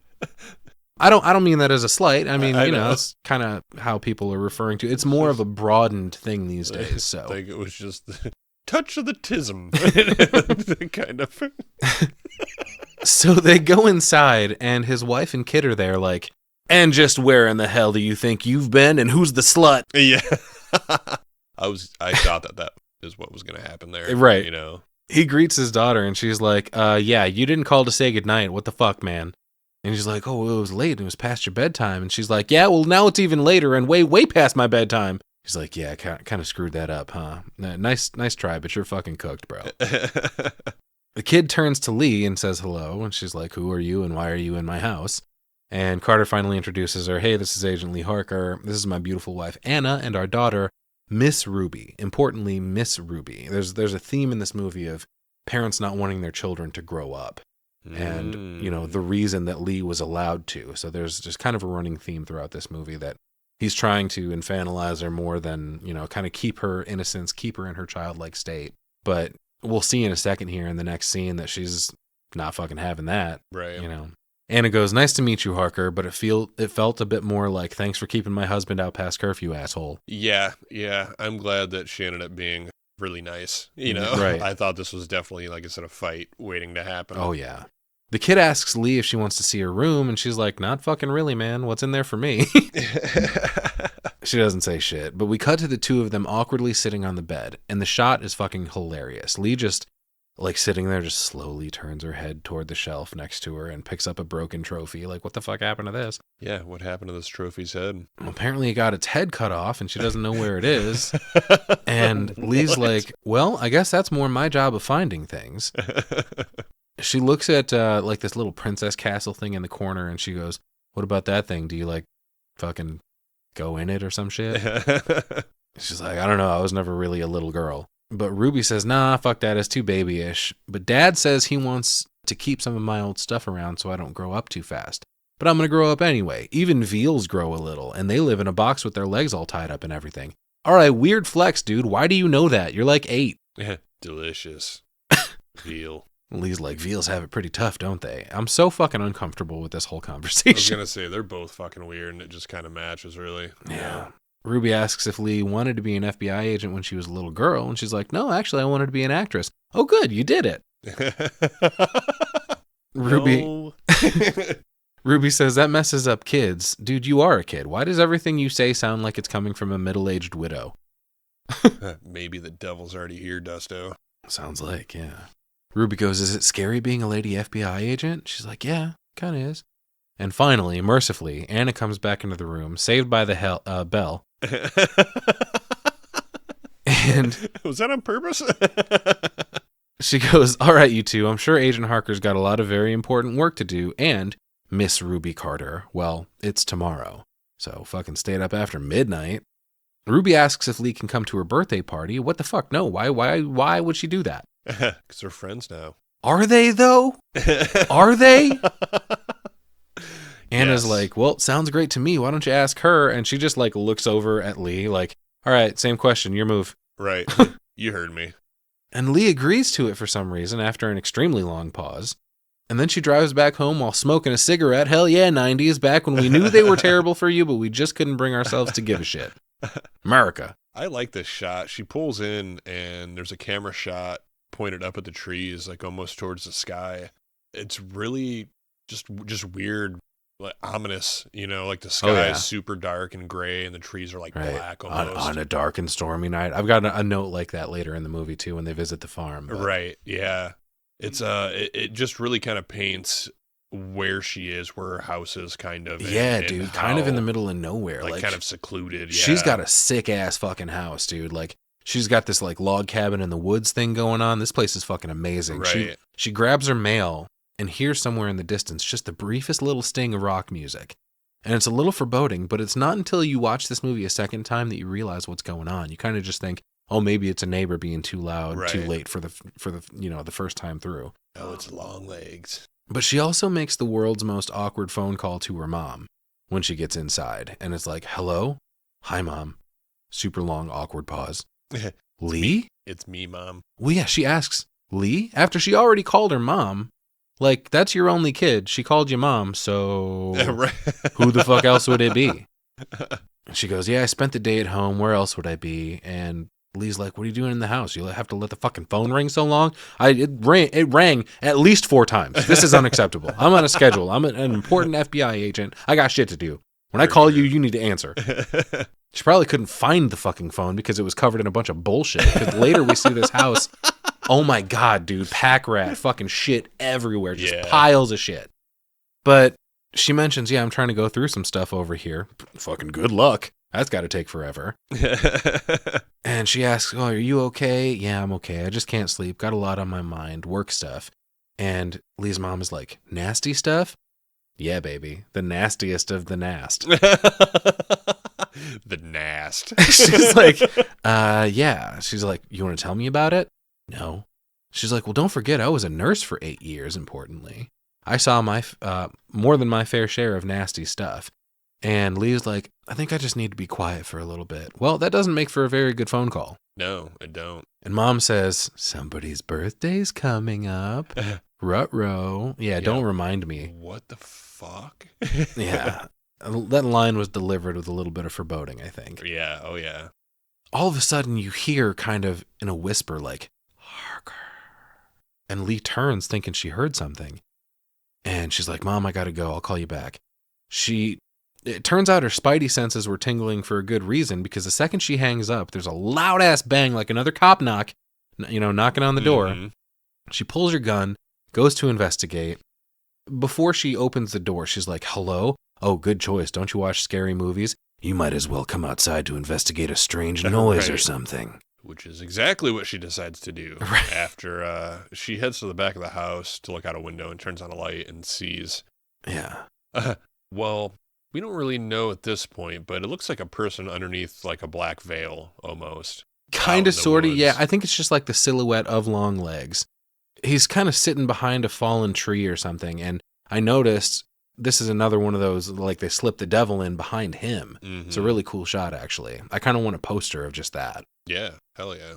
I don't mean that as a slight. I mean, I you know, know. that's kind of how people are referring to it. It's more of a broadened thing these days, I so. think it was just the touch of the tism. Kind of. So they go inside, and his wife and kid are there like, and just where in the hell do you think you've been, and who's the slut? Yeah. I thought that is what was going to happen there. Right. You know? He greets his daughter, and she's like, yeah, you didn't call to say goodnight. What the fuck, man? And he's like, oh, it was late. It was past your bedtime. And she's like, yeah, well, now it's even later and way past my bedtime. He's like, yeah, kind of screwed that up, huh? Nice try, but you're fucking cooked, bro. The kid turns to Lee and says hello, and she's like, who are you and why are you in my house? And Carter finally introduces her. Hey, this is Agent Lee Harker. This is my beautiful wife, Anna, and our daughter, Miss Ruby. Importantly, Miss Ruby. There's a theme in this movie of parents not wanting their children to grow up. and, the reason that Lee was allowed to. So there's just kind of a running theme throughout this movie that he's trying to infantilize her more than, kind of keep her innocence, keep her in her childlike state. But we'll see in a second here in the next scene that she's not fucking having that. Right. Anna goes, "Nice to meet you, Harker, but it felt a bit more like, thanks for keeping my husband out past curfew, asshole." Yeah. I'm glad that she ended up being really nice. Right. I thought this was definitely, like I said, a fight waiting to happen. Oh, yeah. The kid asks Lee if she wants to see her room, and she's like, "Not fucking really, man. What's in there for me?" She doesn't say shit, but we cut to the two of them awkwardly sitting on the bed, and the shot is fucking hilarious. Lee just, sitting there, just slowly turns her head toward the shelf next to her and picks up a broken trophy. Like, what the fuck happened to this? Yeah, what happened to this trophy's head? Well, apparently it got its head cut off, and she doesn't know where it is. And Lee's like, "Well, I guess that's more my job of finding things." She looks at, this little princess castle thing in the corner, and she goes, "What about that thing? Do you, fucking go in it or some shit?" She's like, "I don't know. I was never really a little girl." But Ruby says, "Nah, fuck that. It's too babyish." But Dad says he wants to keep some of my old stuff around so I don't grow up too fast. But I'm going to grow up anyway. Even veals grow a little, and they live in a box with their legs all tied up and everything. All right, weird flex, dude. Why do you know that? You're like 8. Delicious. Veal. Lee's like, "Veals have it pretty tough, don't they?" I'm so fucking uncomfortable with this whole I was conversation. going to say, they're both fucking weird, and it just kind of matches, really. Yeah. Ruby asks if Lee wanted to be an FBI agent when she was a little girl, and she's like, "No, actually, I wanted to be an actress." "Oh, good, you did it." Ruby Ruby says, "That messes up kids. Dude, you are a kid. Why does everything you say sound like it's coming from a middle-aged widow?" Maybe the devil's already here, Dusto. Sounds like, yeah. Ruby goes, "Is it scary being a lady FBI agent?" She's like, "Yeah, kind of is." And finally, mercifully, Anna comes back into the room, saved by the bell. And was that on purpose? she goes, "All right, you two, I'm sure Agent Harker's got a lot of very important work to do, and Miss Ruby Carter, well, it's tomorrow. So fucking stayed up after midnight." Ruby asks if Lee can come to her birthday party. What the fuck? No, why would she do that? Because they're friends now. Are they, though? Are they? Anna's like, "Well, sounds great to me. Why don't you ask her?" And she just looks over at Lee like, "All right, same question, your move." Right. You heard me. And Lee agrees to it for some reason after an extremely long pause. And then she drives back home while smoking a cigarette. Hell yeah, 90s, back when we knew they were terrible for you, but we just couldn't bring ourselves to give a shit. America. I like this shot. She pulls in and there's a camera shot pointed up at the trees, almost towards the sky. It's really just weird, ominous, the sky is super dark and gray and the trees are black almost. On a dark and stormy night. I've got a note like that later in the movie too when they visit the farm. But. Right, yeah. It's it just really kind of paints where she is, where her house is kind of. Yeah, dude, kind of in the middle of nowhere. Kind of secluded, yeah. She's got a sick ass fucking house, dude. She's got this log cabin in the woods thing going on. This place is fucking amazing. Right. She grabs her mail and hears somewhere in the distance just the briefest little sting of rock music. And it's a little foreboding, but it's not until you watch this movie a second time that you realize what's going on. You kind of just think, oh, maybe it's a neighbor being too loud, too late for the the first time through. Oh, it's Longlegs. But she also makes the world's most awkward phone call to her mom when she gets inside. And it's like, "Hello? Hi, Mom." Super long, awkward pause. "Lee?" It's me, Mom. Well, yeah, she asks, "Lee?" After she already called her mom. That's your only kid. She called you Mom, so who the fuck else would it be? She goes, "Yeah, I spent the day at home. Where else would I be?" And Lee's like, "What are you doing in the house? You have to let the fucking phone ring so long?" It rang at least 4 times. This is unacceptable. I'm on a schedule. I'm an important FBI agent. I got shit to do. When I call you, you need to answer. She probably couldn't find the fucking phone because it was covered in a bunch of bullshit. Because later we see this house. Oh my God, dude. Pack rat. Fucking shit everywhere. Just piles of shit. But she mentions, "Yeah, I'm trying to go through some stuff over here." Fucking good luck. That's got to take forever. And she asks, "Oh, are you okay?" "Yeah, I'm okay. I just can't sleep. Got a lot on my mind. Work stuff." And Lee's mom is like, "Nasty stuff?" "Yeah, baby. The nastiest of the nast." The nast. She's like, yeah. She's like, "You want to tell me about it?" "No." She's like, well, don't forget, I was a nurse for 8 years, importantly. I saw my more than my fair share of nasty stuff. And Lee's like, I think I just need to be quiet for a little bit. Well, that doesn't make for a very good phone call. No, I don't. And Mom says, somebody's birthday's coming up. Ruh-roh. Yeah, don't remind me. What the fuck? Yeah. That line was delivered with a little bit of foreboding, I think. Yeah, oh yeah. All of a sudden, you hear kind of in a whisper like, Harker. And Lee turns thinking she heard something. And she's like, Mom, I gotta go. I'll call you back. It turns out her spidey senses were tingling for a good reason, because the second she hangs up, there's a loud-ass bang like another cop knock, knocking on the door. She pulls her gun, goes to investigate. Before she opens the door, she's like, hello? Oh, good choice. Don't you watch scary movies? You might as well come outside to investigate a strange noise or something. Which is exactly what she decides to do after she heads to the back of the house to look out a window and turns on a light and sees. Yeah. Well, we don't really know at this point, but it looks like a person underneath like a black veil almost. Kind of, sort of, yeah. I think it's just like the silhouette of Longlegs. He's kind of sitting behind a fallen tree or something, and I noticed this is another one of those, like they slipped the devil in behind him. It's a really cool shot, actually. I kind of want a poster of just that. Yeah, hell yeah.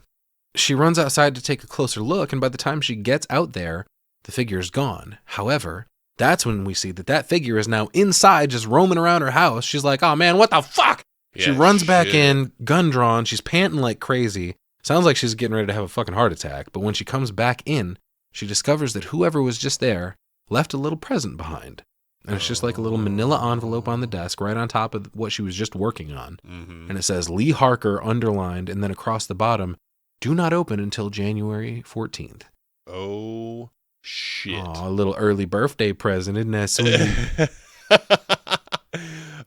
She runs outside to take a closer look, and by the time she gets out there, the figure's gone. However, that's when we see that figure is now inside, just roaming around her house. She's like, oh man, what the fuck? She runs back in, gun drawn. She's panting like crazy. Sounds like she's getting ready to have a fucking heart attack. But when she comes back in, she discovers that whoever was just there left a little present behind. And it's just like a little manila envelope on the desk right on top of what she was just working on. And it says Lee Harker underlined, and then across the bottom, do not open until January 14th. Oh, shit. Aw, a little early birthday present, isn't that sweet?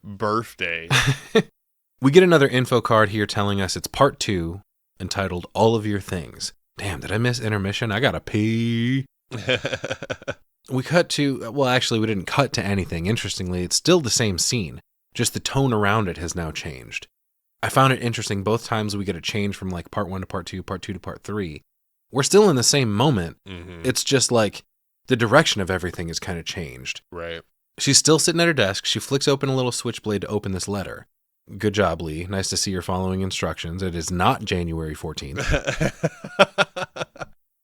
Birthday. We get another info card here telling us it's part 2, entitled All of Your Things. Damn, did I miss intermission? I gotta pee. We cut to, well, actually, we didn't cut to anything. Interestingly, it's still the same scene. Just the tone around it has now changed. I found it interesting both times we get a change from like part 1 to part 2, part 2 to part 3. We're still in the same moment. It's just like the direction of everything is kind of changed. Right. She's still sitting at her desk. She flicks open a little switchblade to open this letter. Good job, Lee. Nice to see you're following instructions. It is not January 14th.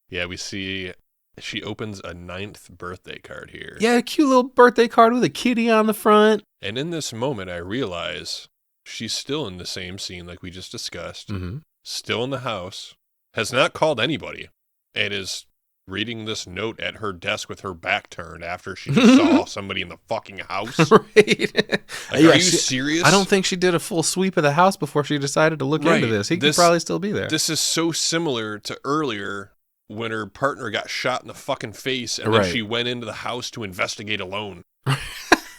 Yeah, we see she opens a 9th birthday card here. Yeah, a cute little birthday card with a kitty on the front. And in this moment, I realize she's still in the same scene like we just discussed. Still in the house. Has not called anybody. And is reading this note at her desk with her back turned after she just saw somebody in the fucking house. Right. Like, are you serious? I don't think she did a full sweep of the house before she decided to look into this. He could probably still be there. This is so similar to earlier when her partner got shot in the fucking face and then she went into the house to investigate alone.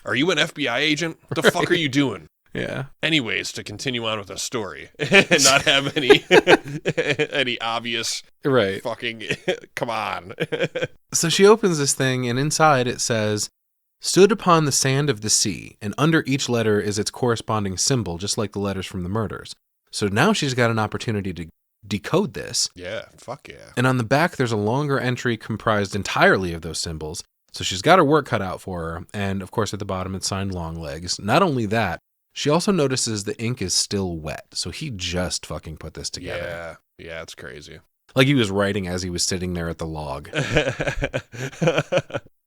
Are you an FBI agent? What the fuck are you doing? Yeah. Anyways, to continue on with the story and not have any obvious fucking come on. So she opens this thing, and inside it says, stood upon the sand of the sea, and under each letter is its corresponding symbol, just like the letters from the murders. So now she's got an opportunity to decode this. Yeah, fuck yeah. And on the back, there's a longer entry comprised entirely of those symbols. So she's got her work cut out for her. And of course, at the bottom, it's signed Longlegs. Not only that, she also notices the ink is still wet. So he just fucking put this together. Yeah, it's crazy. Like he was writing as he was sitting there at the log.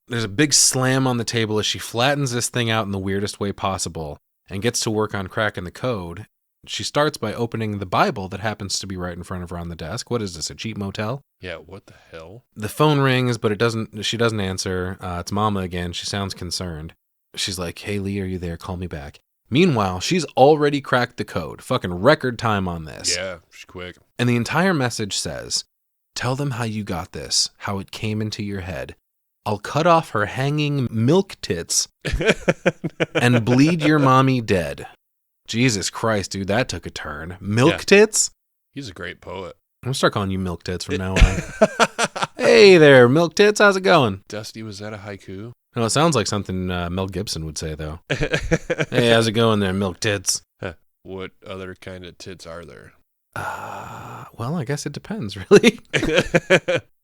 There's a big slam on the table as she flattens this thing out in the weirdest way possible and gets to work on cracking the code. She starts by opening the Bible that happens to be right in front of her on the desk. What is this, a cheap motel? Yeah, what the hell? The phone rings, but she doesn't answer. It's Mama again. She sounds concerned. She's like, hey, Lee, are you there? Call me back. Meanwhile, she's already cracked the code. Fucking record time on this. Yeah, she's quick. And the entire message says, tell them how you got this, how it came into your head. I'll cut off her hanging milk tits and bleed your mommy dead. Jesus Christ, dude, that took a turn. Milk tits? He's a great poet. I'm going to start calling you Milk Tits from now on. Hey there, Milk Tits. How's it going? Dusty, was that a haiku? No, it sounds like something Mel Gibson would say, though. Hey, how's it going there, Milk Tits? What other kind of tits are there? Well, I guess it depends, really.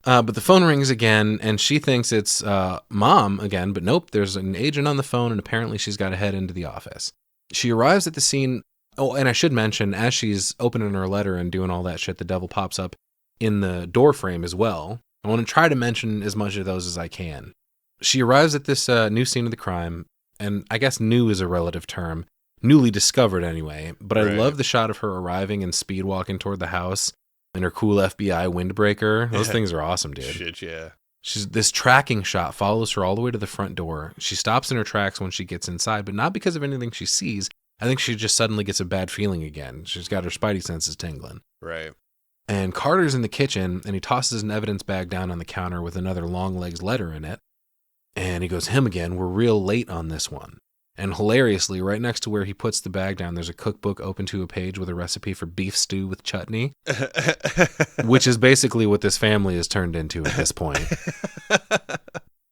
But the phone rings again, and she thinks it's Mom again, but nope, there's an agent on the phone, and apparently she's got to head into the office. She arrives at the scene. Oh, and I should mention, as she's opening her letter and doing all that shit, the devil pops up in the door frame as well. I want to try to mention as much of those as I can. She arrives at this new scene of the crime, and I guess new is a relative term. Newly discovered anyway, but I love the shot of her arriving and speed walking toward the house in her cool FBI windbreaker. Those things are awesome, dude. Shit, yeah. This tracking shot follows her all the way to the front door. She stops in her tracks when she gets inside, but not because of anything she sees. I think she just suddenly gets a bad feeling again. She's got her spidey senses tingling. Right. And Carter's in the kitchen, and he tosses an evidence bag down on the counter with another Longlegs letter in it. And he goes, him again, we're real late on this one. And hilariously, right next to where he puts the bag down, there's a cookbook open to a page with a recipe for beef stew with chutney, which is basically what this family has turned into at this point.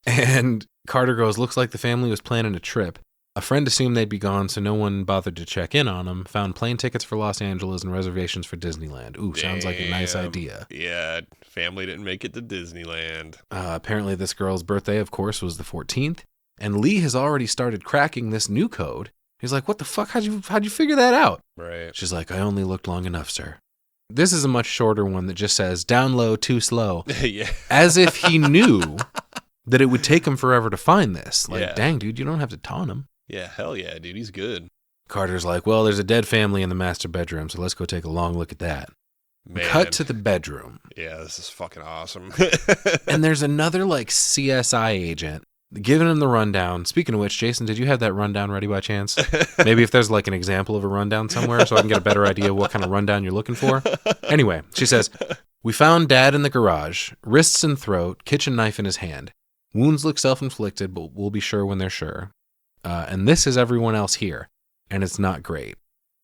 And Carter goes, looks like the family was planning a trip. A friend assumed they'd be gone, so no one bothered to check in on them. Found plane tickets for Los Angeles and reservations for Disneyland. Ooh, sounds like a nice idea. Yeah, family didn't make it to Disneyland. Apparently this girl's birthday, of course, was the 14th. And Lee has already started cracking this new code. He's like, what the fuck? How'd you figure that out? Right. She's like, I only looked long enough, sir. This is a much shorter one that just says, down low, too slow. Yeah. As if he knew that it would take him forever to find this. Like, Yeah. dang, dude, you don't have to taunt him. Yeah, hell yeah, dude. He's good. Carter's like, well, there's a dead family in the master bedroom, so let's go take a long look at that. Man. Cut to the bedroom. Yeah, this is fucking awesome. And there's another, like, CSI agent giving him the rundown. Speaking of which, Jason, did you have that rundown ready by chance? Maybe if there's, like, an example of a rundown somewhere so I can get a better idea of what kind of rundown you're looking for. Anyway, she says, we found Dad in the garage, wrists and throat, kitchen knife in his hand. Wounds look self-inflicted, but we'll be sure when they're sure. And this is everyone else here, and it's not great.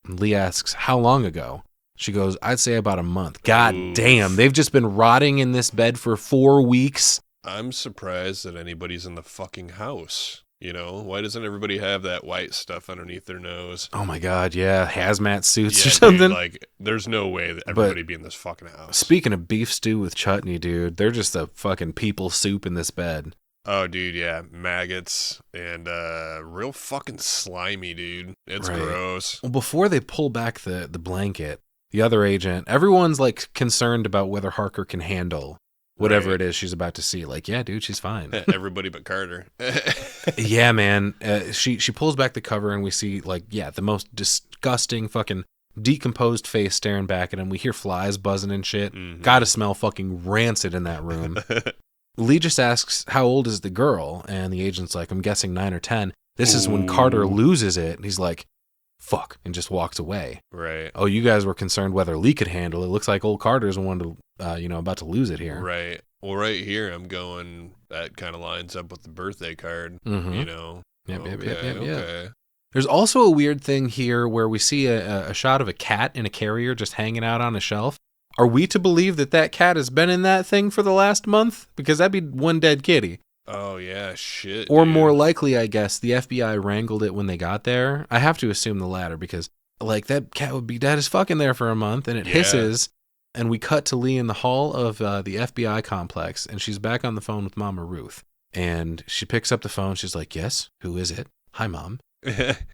Lee asks, how long ago? She goes, I'd say about a month. God damn, they've just been rotting in this bed for 4 weeks. I'm surprised that anybody's in the fucking house. You know, why doesn't everybody have that white stuff underneath their nose? Oh my God, yeah, hazmat suits Yeah, or something. Dude, like, there's no way that everybody be in this fucking house. Speaking of beef stew with chutney, dude, they're just a fucking people soup in this bed. Oh, dude, yeah, maggots and real fucking slimy, dude. It's gross. Well, before they pull back the blanket, the other agent, everyone's like concerned about whether Harker can handle whatever it is she's about to see. Like, yeah, dude, she's fine. Everybody but Carter. Yeah, man. She pulls back the cover and we see, like, yeah, the most disgusting fucking decomposed face staring back at him. We hear flies buzzing and shit. Mm-hmm. Gotta smell fucking rancid in that room. Lee just asks, how old is the girl? And the agent's like, I'm guessing 9 or 10. This is when Carter loses it. And he's like, fuck, and just walks away. Right. Oh, you guys were concerned whether Lee could handle it. Looks like old Carter's the one to, about to lose it here. Right. Well, right here, I'm going, that kind of lines up with the birthday card, you know? Yep. Okay. There's also a weird thing here where we see a shot of a cat in a carrier just hanging out on a shelf. Are we to believe that cat has been in that thing for the last month? Because that'd be one dead kitty. Oh, yeah, shit. Or dude. more likely, I guess, the FBI wrangled it when they got there. I have to assume the latter because, like, that cat would be dead as fuck in there for a month, and it hisses, and we cut to Lee in the hall of the FBI complex, and she's back on the phone with Mama Ruth. And she picks up the phone. She's like, yes, who is it? Hi, Mom.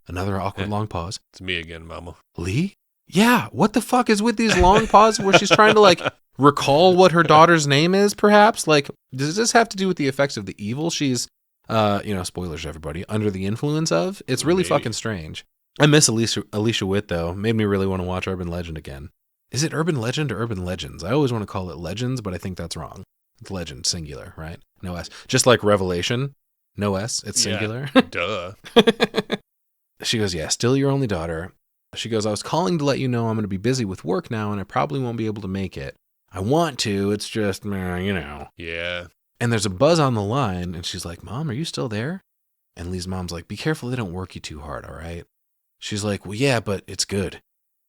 Another awkward long pause. It's me again, Mama. Lee? Yeah, what the fuck is with these long pauses where she's trying to, like, recall what her daughter's name is, perhaps? Like, does this have to do with the effects of the evil she's, spoilers to everybody, under the influence of? It's really fucking strange. I miss Alicia Witt, though. Made me really want to watch Urban Legend again. Is it Urban Legend or Urban Legends? I always want to call it Legends, but I think that's wrong. It's Legend, singular, right? No S. Just like Revelation, no S, it's singular. Duh. She goes, yeah, still your only daughter. She goes, I was calling to let you know I'm going to be busy with work now and I probably won't be able to make it. I want to, it's just, Yeah. And there's a buzz on the line and she's like, Mom, are you still there? And Lee's mom's like, be careful they don't work you too hard, all right? She's like, well, yeah, but it's good.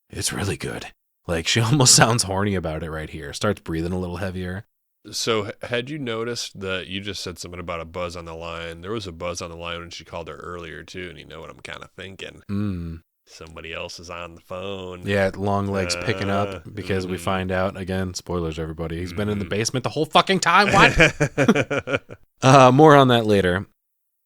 It's really good. Like, she almost sounds horny about it right here. Starts breathing a little heavier. So had you noticed that you just said something about a buzz on the line? There was a buzz on the line when she called her earlier, too, and you know what I'm kind of thinking. Somebody else is on the phone. Yeah, Longlegs picking up because we find out, again, spoilers, everybody, he's been in the basement the whole fucking time. What? More on that later.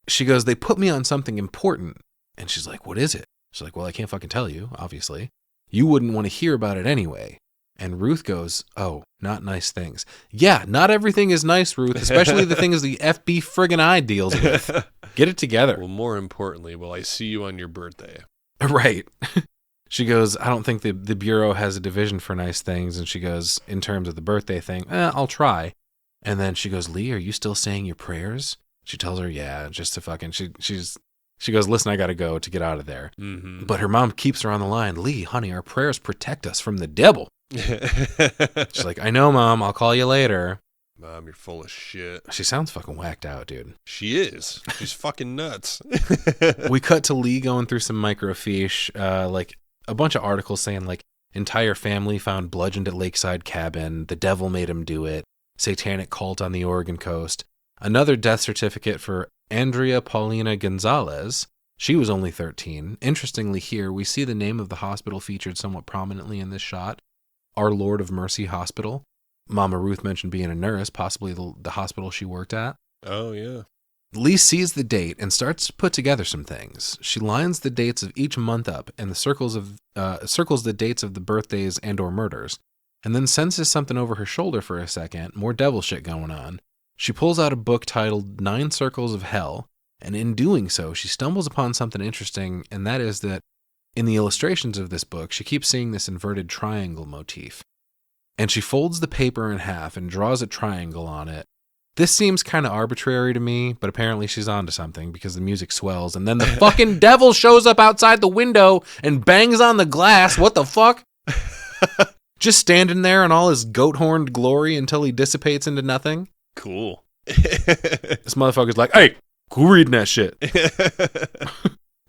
She goes, they put me on something important. And she's like, what is it? She's like, well, I can't fucking tell you, obviously. You wouldn't want to hear about it anyway. And Ruth goes, oh, not nice things. Yeah, not everything is nice, Ruth, especially the things the FB friggin' I deals with. Get it together. Well, more importantly, will I see you on your birthday? Right. She goes, I don't think the Bureau has a division for nice things. And she goes, in terms of the birthday thing, I'll try. And then she goes, Lee, are you still saying your prayers? She tells her, yeah, just to fucking, she goes, listen, I got to go to get out of there. Mm-hmm. But her mom keeps her on the line. Lee, honey, our prayers protect us from the devil. She's like, I know, Mom, I'll call you later. Mom, you're full of shit. She sounds fucking whacked out, dude. She is. She's fucking nuts. We cut to Lee going through some microfiche, like a bunch of articles saying like entire family found bludgeoned at lakeside cabin. The devil made him do it. Satanic cult on the Oregon coast. Another death certificate for Andrea Paulina Gonzalez. She was only 13. Interestingly, here we see the name of the hospital featured somewhat prominently in this shot. Our Lord of Mercy Hospital. Mama Ruth mentioned being a nurse, possibly the hospital she worked at. Oh, yeah. Lee sees the date and starts to put together some things. She lines the dates of each month up and circles the dates of the birthdays and or murders, and then senses something over her shoulder for a second, more devil shit going on. She pulls out a book titled 9 Circles of Hell, and in doing so, she stumbles upon something interesting, and that is that in the illustrations of this book, she keeps seeing this inverted triangle motif. And she folds the paper in half and draws a triangle on it. This seems kind of arbitrary to me, but apparently she's onto something because the music swells, and then the fucking devil shows up outside the window and bangs on the glass. What the fuck? Just standing there in all his goat-horned glory until he dissipates into nothing. Cool. This motherfucker's like, hey, who reading that shit?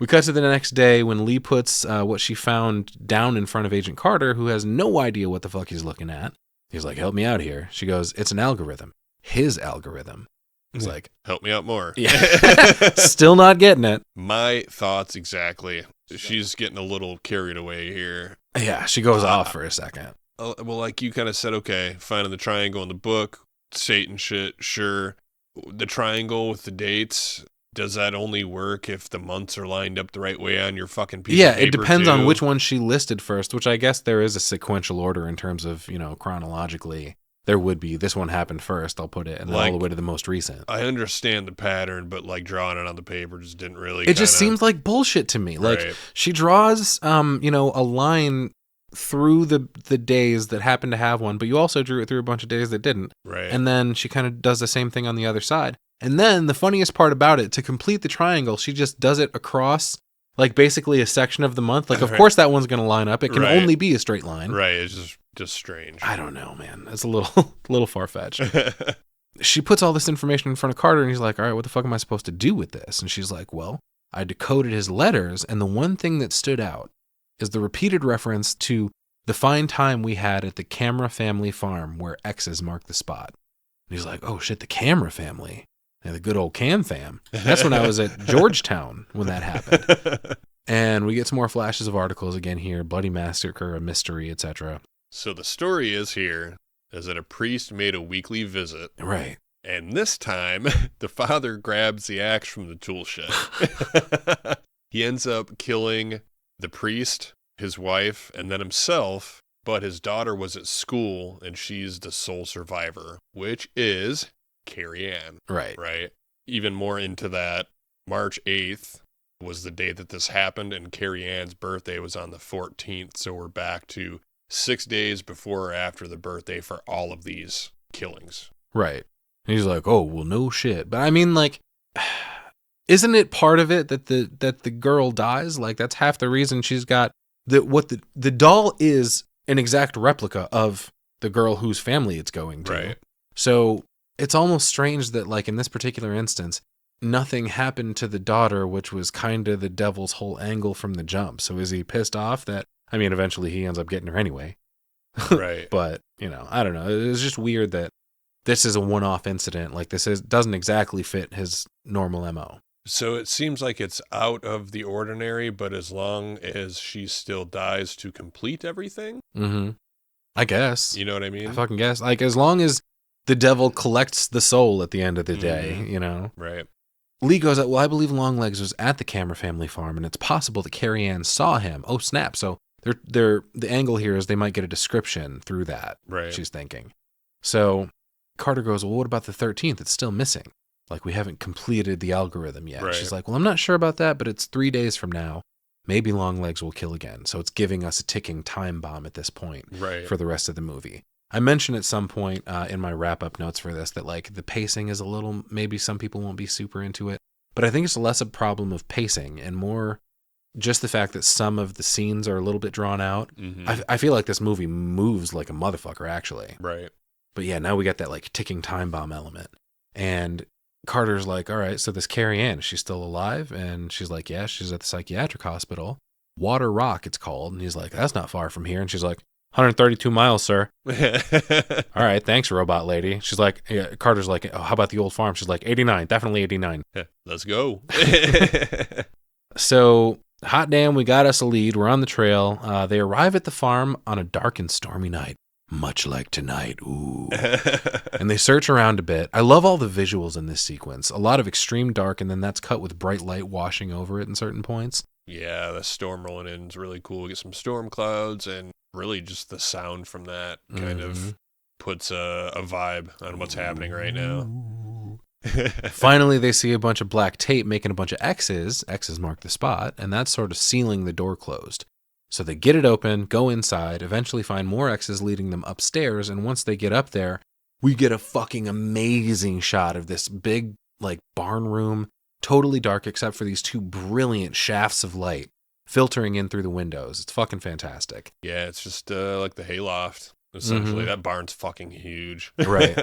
We cut to the next day when Lee puts what she found down in front of Agent Carter, who has no idea what the fuck he's looking at. He's like, help me out here. She goes, it's an algorithm. His algorithm. He's like, help me out more. Yeah. Still not getting it. My thoughts exactly. She's getting a little carried away here. Yeah, she goes off for a second. Well, like you kind of said, okay, finding the triangle in the book, Satan shit, sure. The triangle with the dates, does that only work if the months are lined up the right way on your fucking piece of paper? Yeah, it depends too? on which one she listed first, which I guess there is a sequential order in terms of, chronologically. There would be. This one happened first, I'll put it, and then all the way to the most recent. I understand the pattern, but like drawing it on the paper just didn't really It just seems like bullshit to me. Like, right. She draws, a line through the days that happen to have one, but you also drew it through a bunch of days that didn't. Right. And then she kind of does the same thing on the other side. And then the funniest part about it, to complete the triangle, she just does it across, like, basically a section of the month. Like, of course that one's going to line up. It can only be a straight line. Right. It's just strange. I don't know, man. It's a little far-fetched. She puts all this information in front of Carter, and he's like, all right, what the fuck am I supposed to do with this? And she's like, well, I decoded his letters, and the one thing that stood out is the repeated reference to the fine time we had at the Camera family farm where X's marked the spot. And he's like, oh shit, the Camera family. And the good old Cam fam. That's when I was at Georgetown when that happened. And we get some more flashes of articles again here. Bloody massacre, a mystery, etc. So the story is that a priest made a weekly visit. Right. And this time, the father grabs the axe from the tool shed. He ends up killing the priest, his wife, and then himself. But his daughter was at school, and she's the sole survivor, which is Carrie Ann. Right. Even more into that, March 8th was the day that this happened, and Carrie Ann's birthday was on the 14th, so we're back to 6 days before or after the birthday for all of these killings. Right. And he's like, oh, well, no shit. But I mean, like, isn't it part of it that the girl dies? Like, that's half the reason she's got the doll is an exact replica of the girl whose family it's going to. Right. So it's almost strange that, like, in this particular instance, nothing happened to the daughter, which was kind of the devil's whole angle from the jump. So is he pissed off that, I mean, eventually he ends up getting her anyway. Right. But, I don't know. It's just weird that this is a one-off incident. Like, doesn't exactly fit his normal MO. So it seems like it's out of the ordinary, but as long as she still dies to complete everything? Mm-hmm. I guess. You know what I mean? I fucking guess. Like, as long as the devil collects the soul at the end of the day, you know? Right. Lee goes, well, I believe Longlegs was at the Camera family farm, and it's possible that Carrie Ann saw him. Oh, snap. So the angle here is they might get a description through that, right. She's thinking. So Carter goes, well, what about the 13th? It's still missing. Like, we haven't completed the algorithm yet. Right. She's like, well, I'm not sure about that, but it's 3 days from now. Maybe Longlegs will kill again. So it's giving us a ticking time bomb at this point for the rest of the movie. I mentioned at some point in my wrap-up notes for this that, like, the pacing is a little, maybe some people won't be super into it, but I think it's less a problem of pacing and more just the fact that some of the scenes are a little bit drawn out. Mm-hmm. I feel like this movie moves like a motherfucker, actually. Right. But yeah, now we got that, like, ticking time bomb element. And Carter's like, all right, so this Carrie Ann, is she still alive? And she's like, yeah, she's at the psychiatric hospital. Water Rock, it's called. And he's like, that's not far from here. And she's like, 132 miles, sir. All right, thanks, robot lady. She's like, yeah, Carter's like, oh, how about the old farm? She's like, 89, definitely 89. Let's go. So, hot damn, we got us a lead. We're on the trail. They arrive at the farm on a dark and stormy night. Much like tonight. Ooh. And they search around a bit. I love all the visuals in this sequence. A lot of extreme dark, and then that's cut with bright light washing over it in certain points. Yeah, the storm rolling in is really cool. We get some storm clouds, and really just the sound from that kind of puts a vibe on what's happening right now. Finally, they see a bunch of black tape making a bunch of X's. X's mark the spot, and that's sort of sealing the door closed. So they get it open, go inside, eventually find more X's leading them upstairs, and once they get up there, we get a fucking amazing shot of this big, like, barn room, totally dark except for these two brilliant shafts of light filtering in through the windows. It's fucking fantastic. Yeah, it's just like the hayloft, essentially. Mm-hmm. That barn's fucking huge. Right.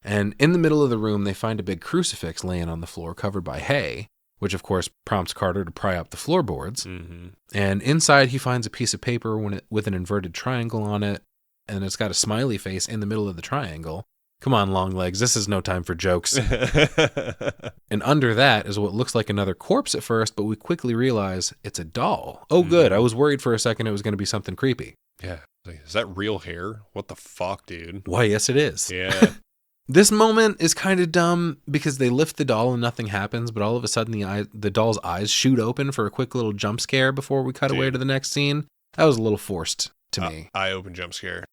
And in the middle of the room, they find a big crucifix laying on the floor covered by hay, which of course prompts Carter to pry up the floorboards. Mm-hmm. And inside he finds a piece of paper with an inverted triangle on it, and it's got a smiley face in the middle of the triangle. Come on, Longlegs, this is no time for jokes. And under that is what looks like another corpse at first, but we quickly realize it's a doll. Oh, good. I was worried for a second it was going to be something creepy. Yeah. Is that real hair? What the fuck, dude? Why, yes, it is. Yeah. This moment is kind of dumb because they lift the doll and nothing happens, but all of a sudden the doll's eyes shoot open for a quick little jump scare before we cut away to the next scene. That was a little forced to me. Eye-open jump scare.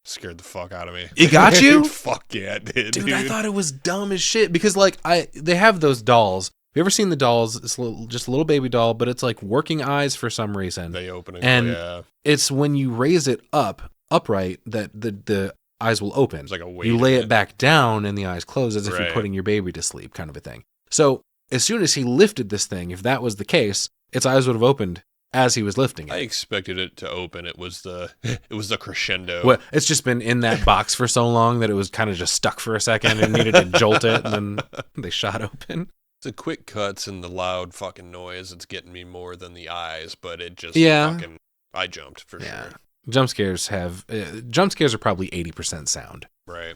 Scared the fuck out of me. It got you? Fuck yeah, it did, dude. I thought it was dumb as shit because, like, they have those dolls. Have you ever seen the dolls? It's just a little baby doll, but it's like working eyes for some reason. They open and it's when you raise it upright that the eyes will open. It's like a weight. You lay it back down and the eyes close as if you're putting your baby to sleep, kind of a thing. So as soon as he lifted this thing, if that was the case, its eyes would have opened as he was lifting it. I expected it to open. It was the crescendo. Well, it's just been in that box for so long that it was kind of just stuck for a second and needed to jolt it, and then they shot open. The quick cuts and the loud fucking noise, it's getting me more than the eyes, but it just fucking, I jumped for sure. Jump scares are probably 80% sound. Right.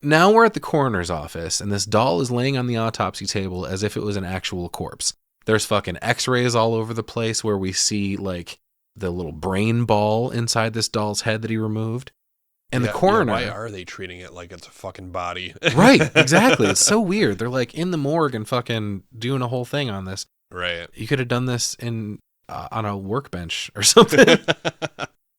Now we're at the coroner's office, and this doll is laying on the autopsy table as if it was an actual corpse. There's fucking x-rays all over the place where we see, like, the little brain ball inside this doll's head that he removed. And the coroner... why are they treating it like it's a fucking body? Right, exactly. It's so weird. They're, like, in the morgue and fucking doing a whole thing on this. Right. You could have done this on a workbench or something.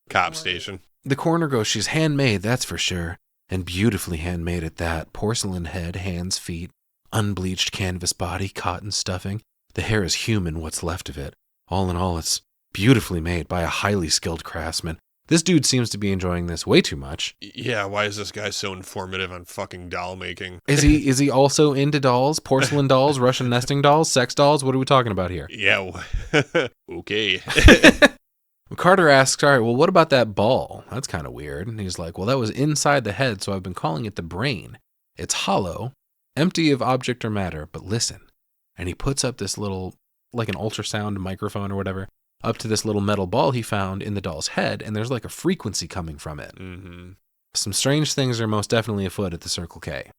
Cop station. The coroner goes, she's handmade, that's for sure. And beautifully handmade at that. Porcelain head, hands, feet, unbleached canvas body, cotton stuffing. The hair is human, what's left of it. All in all, it's beautifully made by a highly skilled craftsman. This dude seems to be enjoying this way too much. Yeah, why is this guy so informative on fucking doll making? Is he also into dolls? Porcelain dolls, Russian nesting dolls, sex dolls? What are we talking about here? Yeah, okay. Carter asks, all right, well, what about that ball? That's kind of weird. And he's like, well, that was inside the head, so I've been calling it the brain. It's hollow, empty of object or matter, but listen. And he puts up this little, like an ultrasound microphone or whatever, up to this little metal ball he found in the doll's head, and there's like a frequency coming from it. Some strange things are most definitely afoot at the Circle K.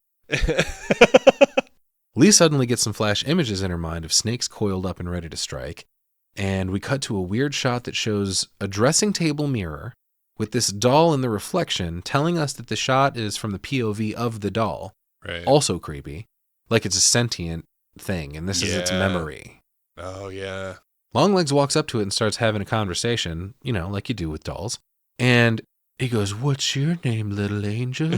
Lee suddenly gets some flash images in her mind of snakes coiled up and ready to strike. And we cut to a weird shot that shows a dressing table mirror with this doll in the reflection telling us that the shot is from the POV of the doll. Right. Also creepy. Like it's a sentient thing, and this is its memory. Oh, yeah. Longlegs walks up to it and starts having a conversation, like you do with dolls. And he goes, "What's your name, little angel?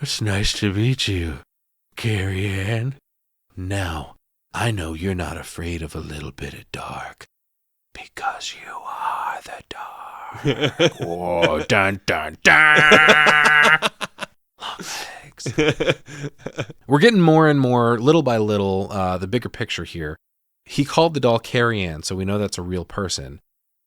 It's nice to meet you, Carrie Ann. Now, I know you're not afraid of a little bit of dark, because you are the dark." Oh, dun, dun, dun. Longlegs. We're getting more and more, little by little, the bigger picture here. He called the doll Carrie Ann, so we know that's a real person.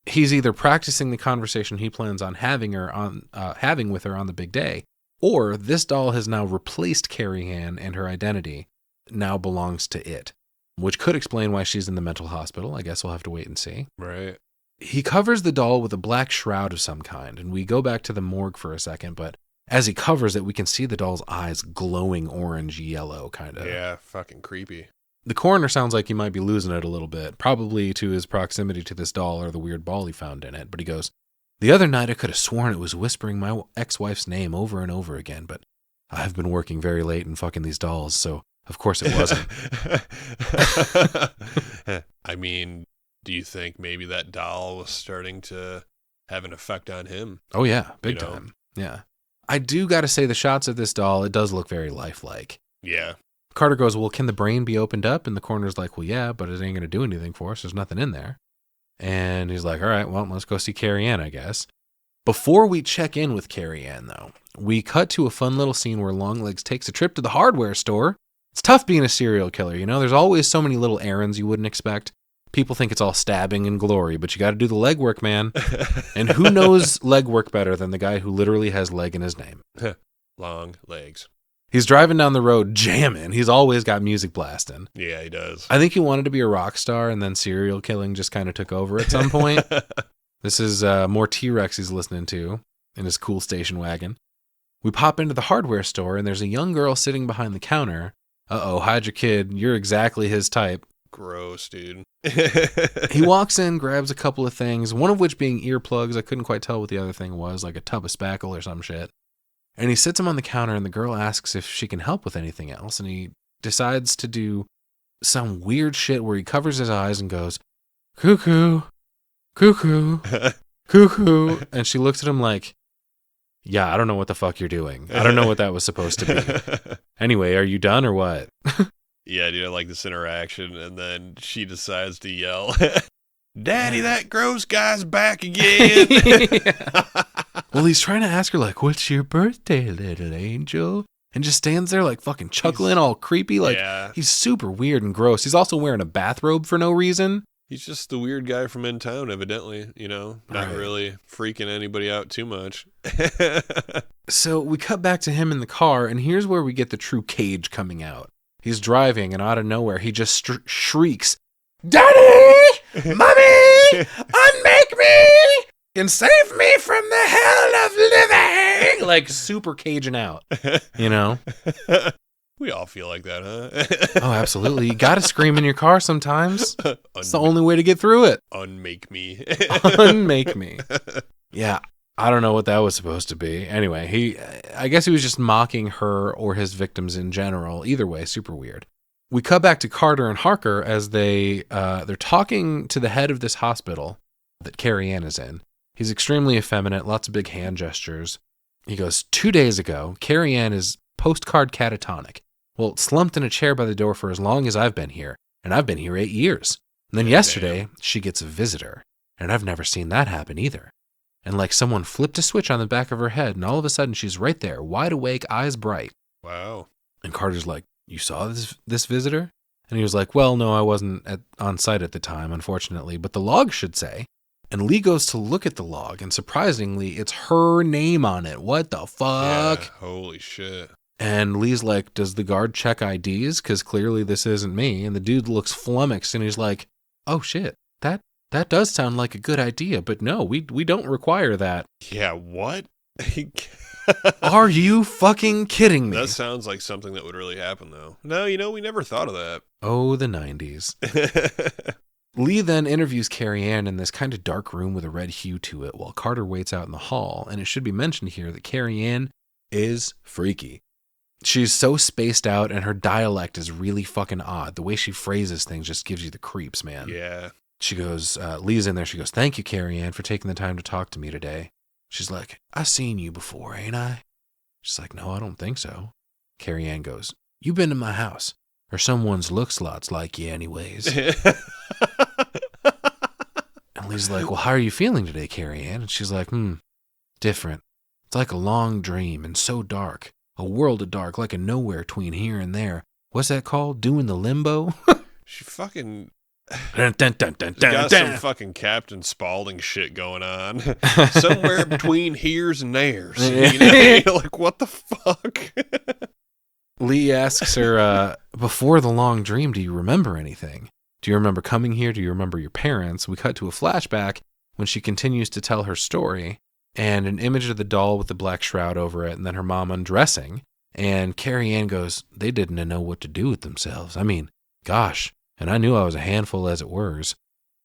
He's either practicing the conversation he plans on having with her on the big day, or this doll has now replaced Carrie Ann, and her identity now belongs to it, which could explain why she's in the mental hospital. I guess we'll have to wait and see. Right. He covers the doll with a black shroud of some kind, and we go back to the morgue for a second, but as he covers it, we can see the doll's eyes glowing orange-yellow, kind of. Yeah, fucking creepy. The coroner sounds like he might be losing it a little bit, probably to his proximity to this doll or the weird ball he found in it, but he goes, "The other night I could have sworn it was whispering my ex-wife's name over and over again, but I've been working very late and fucking these dolls, so of course it wasn't." I mean, do you think maybe that doll was starting to have an effect on him? Oh yeah, big time. Yeah. I do got to say the shots of this doll, it does look very lifelike. Yeah. Carter goes, "Well, can the brain be opened up?" And the coroner's like, "Well, yeah, but it ain't going to do anything for us. There's nothing in there." And he's like, "All right, well, let's go see Carrie Ann, I guess." Before we check in with Carrie Ann, though, we cut to a fun little scene where Longlegs takes a trip to the hardware store. It's tough being a serial killer, There's always so many little errands you wouldn't expect. People think it's all stabbing and glory, but you got to do the legwork, man. And who knows legwork better than the guy who literally has leg in his name? Long legs. He's driving down the road jamming. He's always got music blasting. Yeah, he does. I think he wanted to be a rock star, and then serial killing just kind of took over at some point. This is more T-Rex he's listening to in his cool station wagon. We pop into the hardware store, and there's a young girl sitting behind the counter. Uh-oh, hide your kid. You're exactly his type. Gross, dude. He walks in, grabs a couple of things, one of which being earplugs. I couldn't quite tell what the other thing was, like a tub of spackle or some shit. And he sits him on the counter, and the girl asks if she can help with anything else. And he decides to do some weird shit where he covers his eyes and goes, "Cuckoo, cuckoo, cuckoo." And she looks at him like, "Yeah, I don't know what the fuck you're doing. I don't know what that was supposed to be. Anyway, are you done or what?" Yeah, dude, I like this interaction. And then she decides to yell, "Daddy, that gross guy's back again." Yeah. Well, he's trying to ask her, like, "What's your birthday, little angel?" And just stands there, like, fucking chuckling, all creepy. Like, He's super weird and gross. He's also wearing a bathrobe for no reason. He's just the weird guy from in town, evidently, not really freaking anybody out too much. So we cut back to him in the car, and here's where we get the true Cage coming out. He's driving, and out of nowhere, he just shrieks, "Daddy! Mommy! Unmake me! And save me from the hell of living!" Like, super caging out, We all feel like that, huh? Oh, absolutely. You gotta scream in your car sometimes. It's the only way to get through it. Unmake me. Unmake me. Yeah, I don't know what that was supposed to be. Anyway, I guess he was just mocking her or his victims in general. Either way, super weird. We cut back to Carter and Harker as they're talking to the head of this hospital that Carrie Ann is in. He's extremely effeminate, lots of big hand gestures. He goes, 2 days ago, Carrie Ann is postcard catatonic. Well, slumped in a chair by the door for as long as I've been here, and I've been here 8 years. And then yesterday, she gets a visitor, and I've never seen that happen either. And like someone flipped a switch on the back of her head, and all of a sudden she's right there, wide awake, eyes bright. Wow. And Carter's like, "You saw this visitor?" And he was like, "Well, no, I wasn't on site at the time, unfortunately, but the log should say." And Lee goes to look at the log, and surprisingly, it's her name on it. What the fuck? Yeah, holy shit. And Lee's like, "Does the guard check IDs? Because clearly this isn't me." And the dude looks flummoxed, and he's like, "Oh shit, that does sound like a good idea, but no, we don't require that." Yeah, what? Are you fucking kidding me? That sounds like something that would really happen, though. No, we never thought of that. Oh, the 90s. Lee then interviews Carrie Ann in this kind of dark room with a red hue to it while Carter waits out in the hall, and it should be mentioned here that Carrie Ann is freaky. She's so spaced out, and her dialect is really fucking odd. The way she phrases things just gives you the creeps, man. Yeah. She goes, Lee's in there, she goes, "Thank you, Carrie Ann, for taking the time to talk to me today." She's like, "I seen you before, ain't I?" She's like, "No, I don't think so." Carrie Ann goes, "You been to my house, or someone's looks lots like you anyways." And Lee's like, "Well, how are you feeling today, Carrie Ann?" And she's like, different. It's like a long dream and so dark. A world of dark, like a nowhere between here and there. What's that called? Doing the limbo? She fucking... Dun, dun, dun, dun, dun, got dun. some fucking Captain Spaulding shit going on. Somewhere between here's and there's. You're like, what the fuck? Lee asks her, before the long dream, do you remember anything? Do you remember coming here? Do you remember your parents? We cut to a flashback when she continues to tell her story, and an image of the doll with the black shroud over it, and then her mom undressing. And Carrie Ann goes, "They didn't know what to do with themselves. I mean, gosh, and I knew I was a handful as it was."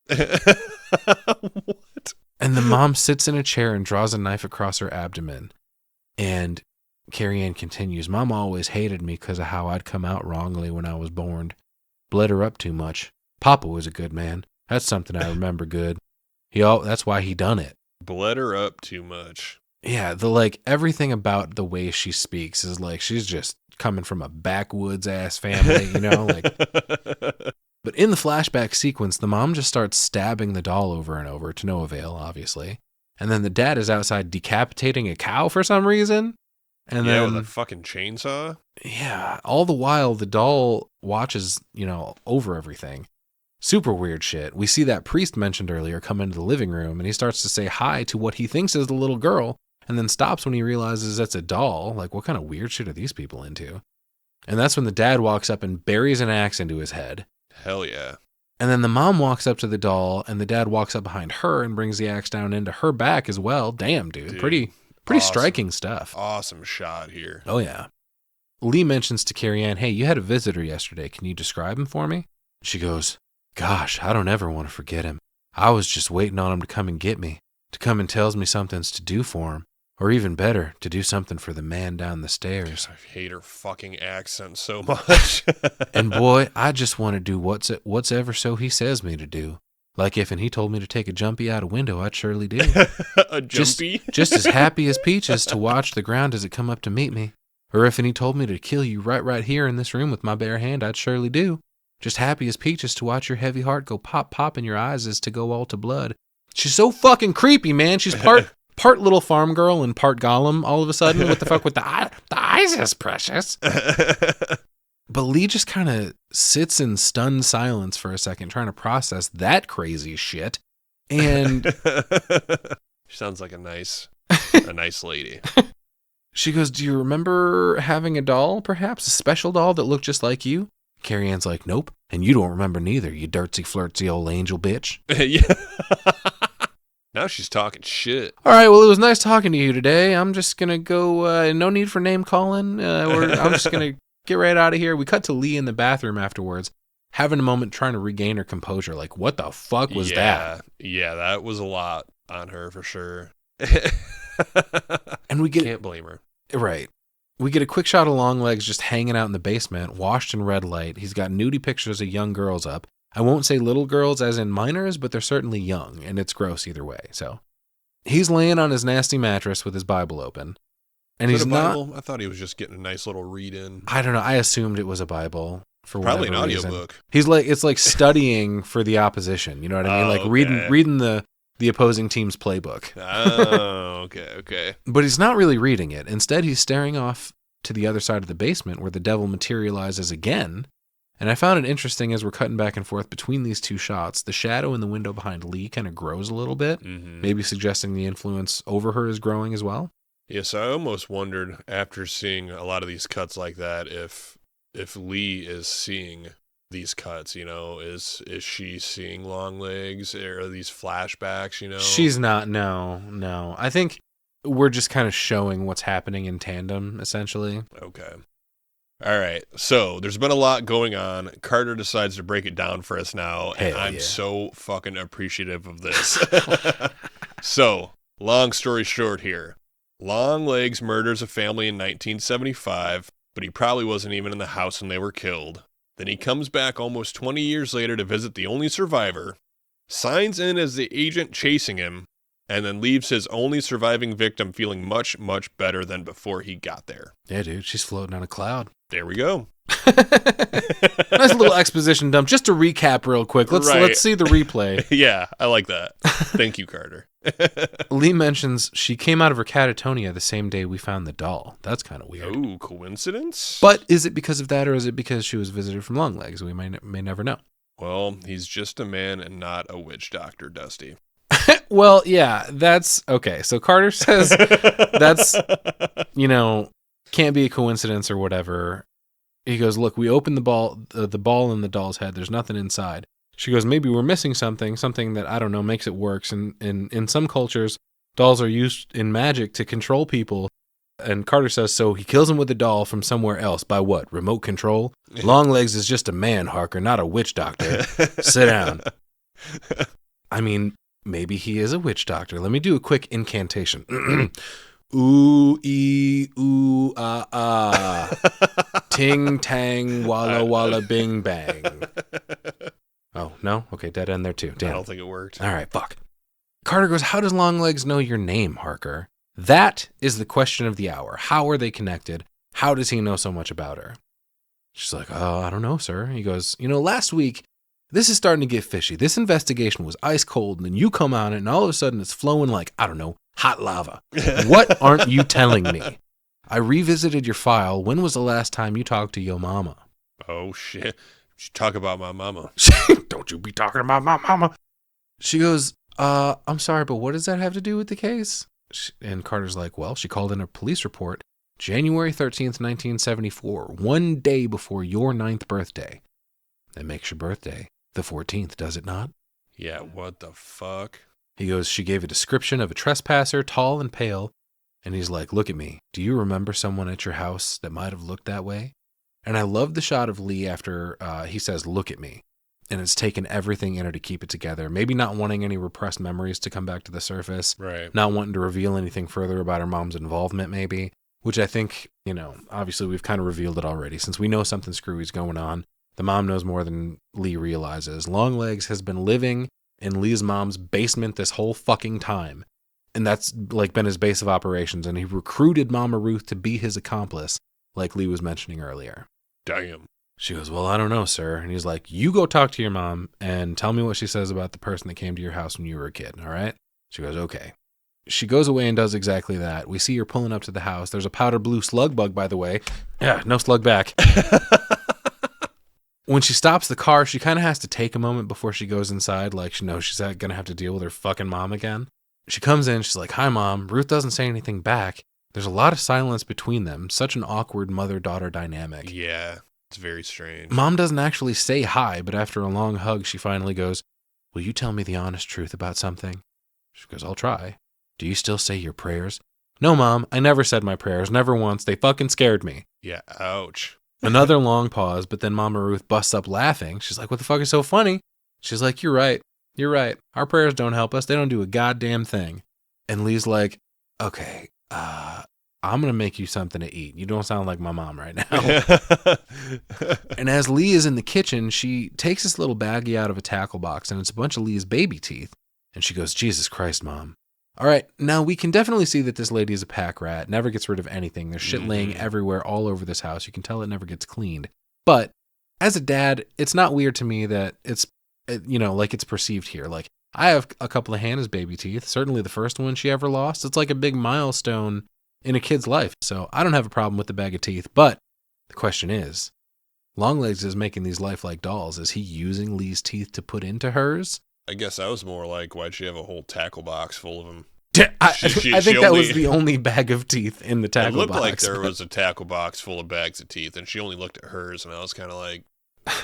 What? And the mom sits in a chair and draws a knife across her abdomen. And Carrie Ann continues, "Mom always hated me because of how I'd come out wrongly when I was born. Bled her up too much. Papa was a good man. That's something I remember good. That's why he done it." Bled her up too much. Yeah, everything about the way she speaks is like she's just coming from a backwoods ass family, But in the flashback sequence, the mom just starts stabbing the doll over and over to no avail, obviously. And then the dad is outside decapitating a cow for some reason. And then with a fucking chainsaw. Yeah, all the while the doll watches, over everything. Super weird shit. We see that priest mentioned earlier come into the living room, and he starts to say hi to what he thinks is the little girl, and then stops when he realizes that's a doll. Like, what kind of weird shit are these people into? And that's when the dad walks up and buries an axe into his head. Hell yeah. And then the mom walks up to the doll, and the dad walks up behind her and brings the axe down into her back as well. Damn, dude. Pretty awesome. Striking stuff. Awesome shot here. Oh, yeah. Lee mentions to Carrie Ann, "Hey, you had a visitor yesterday. Can you describe him for me?" She goes, "Gosh, I don't ever want to forget him. I was just waiting on him to come and get me, to come and tells me something's to do for him, or even better, to do something for the man down the stairs." God, I hate her fucking accent so much. "And boy, I just want to do what's ever so he says me to do. Like if he told me to take a jumpy out a window, I'd surely do." A jumpy? Just as happy as peaches to watch the ground as it come up to meet me. Or if he told me to kill you right here in this room with my bare hand, I'd surely do. Just happy as peaches to watch your heavy heart go pop in your eyes as to go all to blood. She's so fucking creepy, man. She's part little farm girl and part golem all of a sudden. What the fuck with the eyes is precious. But Lee just kind of sits in stunned silence for a second, trying to process that crazy shit. And she sounds like a nice lady. She goes, "Do you remember having a doll, perhaps? A special doll that looked just like you?" Carrie Ann's like, "Nope. And you don't remember neither, you dirtsy, flirtsy old angel bitch." Yeah. Now she's talking shit. "All right, well, it was nice talking to you today. I'm just going to go, no need for name calling. I'm just going to get right out of here." We cut to Lee in the bathroom afterwards, having a moment trying to regain her composure. Like, what the fuck was that? Yeah, that was a lot on her for sure. And can't blame her. Right. We get a quick shot of Longlegs just hanging out in the basement, washed in red light. He's got nudie pictures of young girls up. I won't say little girls as in minors, but they're certainly young, and it's gross either way. So he's laying on his nasty mattress with his Bible open. And he's not. Bible? I thought he was just getting a nice little read in. I don't know. I assumed it was a Bible for probably whatever an reason. audiobook. It's like studying for the opposition. You know what I mean? Like okay. reading the opposing team's playbook. Oh, okay. But he's not really reading it. Instead, he's staring off to the other side of the basement where the devil materializes again. And I found it interesting as we're cutting back and forth between these two shots. The shadow in the window behind Lee kind of grows a little bit, maybe suggesting the influence over her is growing as well. Yes, I almost wondered after seeing a lot of these cuts like that if Lee is seeing these cuts, is she seeing Longlegs or these flashbacks, She's not. No. I think we're just kind of showing what's happening in tandem, essentially. Okay. All right. So there's been a lot going on. Carter decides to break it down for us now, and I'm so fucking appreciative of this. So, long story short here. Longlegs murders a family in 1975, but he probably wasn't even in the house when they were killed. Then he comes back almost 20 years later to visit the only survivor, signs in as the agent chasing him, and then leaves his only surviving victim feeling much, much better than before he got there. Yeah, dude, she's floating on a cloud. There we go. Nice little exposition dump. Just to recap real quick. Let's see the replay. Yeah, I like that. Thank you, Carter. Lee mentions she came out of her catatonia the same day we found the doll. That's kind of weird. Ooh, coincidence? But is it because of that, or is it because she was visited from Longlegs? We may never know. Well, he's just a man and not a witch doctor, Dusty. Well, yeah, that's okay. So Carter says that's, can't be a coincidence or whatever. He goes, look, we opened the ball in the doll's head. There's nothing inside. She goes, maybe we're missing something that, I don't know, makes it work. And in some cultures, dolls are used in magic to control people. And Carter says, so he kills him with a doll from somewhere else. By what? Remote control? Longlegs is just a man, Harker, not a witch doctor. Sit down. I mean, maybe he is a witch doctor. Let me do a quick incantation. Ooh, ee, ooh, ah, ah. Ting, tang, walla, walla, bing, bang. Oh, no? Okay, dead end there too. Damn. I don't think it worked. All right, fuck. Carter goes, how does Longlegs know your name, Harker? That is the question of the hour. How are they connected? How does he know so much about her? She's like, oh, I don't know, sir. He goes, last week, this is starting to get fishy. This investigation was ice cold, and then you come on it, and all of a sudden it's flowing like, I don't know, hot lava. What aren't you telling me? I revisited your file. When was the last time you talked to your mama? Oh, shit. You talk about my mama. Don't you be talking about my mama. She goes, I'm sorry, but what does that have to do with the case? And Carter's like, well, she called in a police report January 13th, 1974, one day before your 9th birthday. That makes your birthday the 14th, does it not? Yeah, what the fuck? He goes, she gave a description of a trespasser, tall and pale. And he's like, look at me. Do you remember someone at your house that might have looked that way? And I love the shot of Lee after he says, look at me. And it's taken everything in her to keep it together. Maybe not wanting any repressed memories to come back to the surface. Right. Not wanting to reveal anything further about her mom's involvement, maybe. Which I think, obviously we've kind of revealed it already. Since we know something screwy's going on, the mom knows more than Lee realizes. Longlegs has been living in Lee's mom's basement this whole fucking time. And that's been his base of operations. And he recruited Mama Ruth to be his accomplice, like Lee was mentioning earlier. Damn. She goes, well, I don't know, sir. And he's like, you go talk to your mom and tell me what she says about the person that came to your house when you were a kid, all right? She goes, okay. She goes away and does exactly that. We see her pulling up to the house. There's a powder blue slug bug, by the way. Yeah, no slug back. When she stops the car, she kind of has to take a moment before she goes inside. Like, she knows she's going to have to deal with her fucking mom again. She comes in. She's like, hi, Mom. Ruth doesn't say anything back. There's a lot of silence between them. Such an awkward mother-daughter dynamic. Yeah, it's very strange. Mom doesn't actually say hi, but after a long hug, she finally goes, will you tell me the honest truth about something? She goes, I'll try. Do you still say your prayers? No, Mom, I never said my prayers. Never once. They fucking scared me. Yeah, ouch. Another long pause, but then Mama Ruth busts up laughing. She's like, what the fuck is so funny? She's like, you're right. You're right. Our prayers don't help us. They don't do a goddamn thing. And Lee's like, okay, I'm going to make you something to eat. You don't sound like my mom right now. And as Lee is in the kitchen, she takes this little baggie out of a tackle box, and it's a bunch of Lee's baby teeth. And she goes, Jesus Christ, Mom. All right, now we can definitely see that this lady is a pack rat, never gets rid of anything. There's shit laying everywhere all over this house. You can tell it never gets cleaned. But as a dad, it's not weird to me that it's, like it's perceived here. Like, I have a couple of Hannah's baby teeth, certainly the first one she ever lost. It's like a big milestone in a kid's life. So I don't have a problem with the bag of teeth. But the question is, Longlegs is making these lifelike dolls. Is he using Lee's teeth to put into hers? I guess I was more like, why'd she have a whole tackle box full of them? I think that was the only bag of teeth in the tackle box. It looked like there was a tackle box full of bags of teeth, and she only looked at hers, and I was kind of like,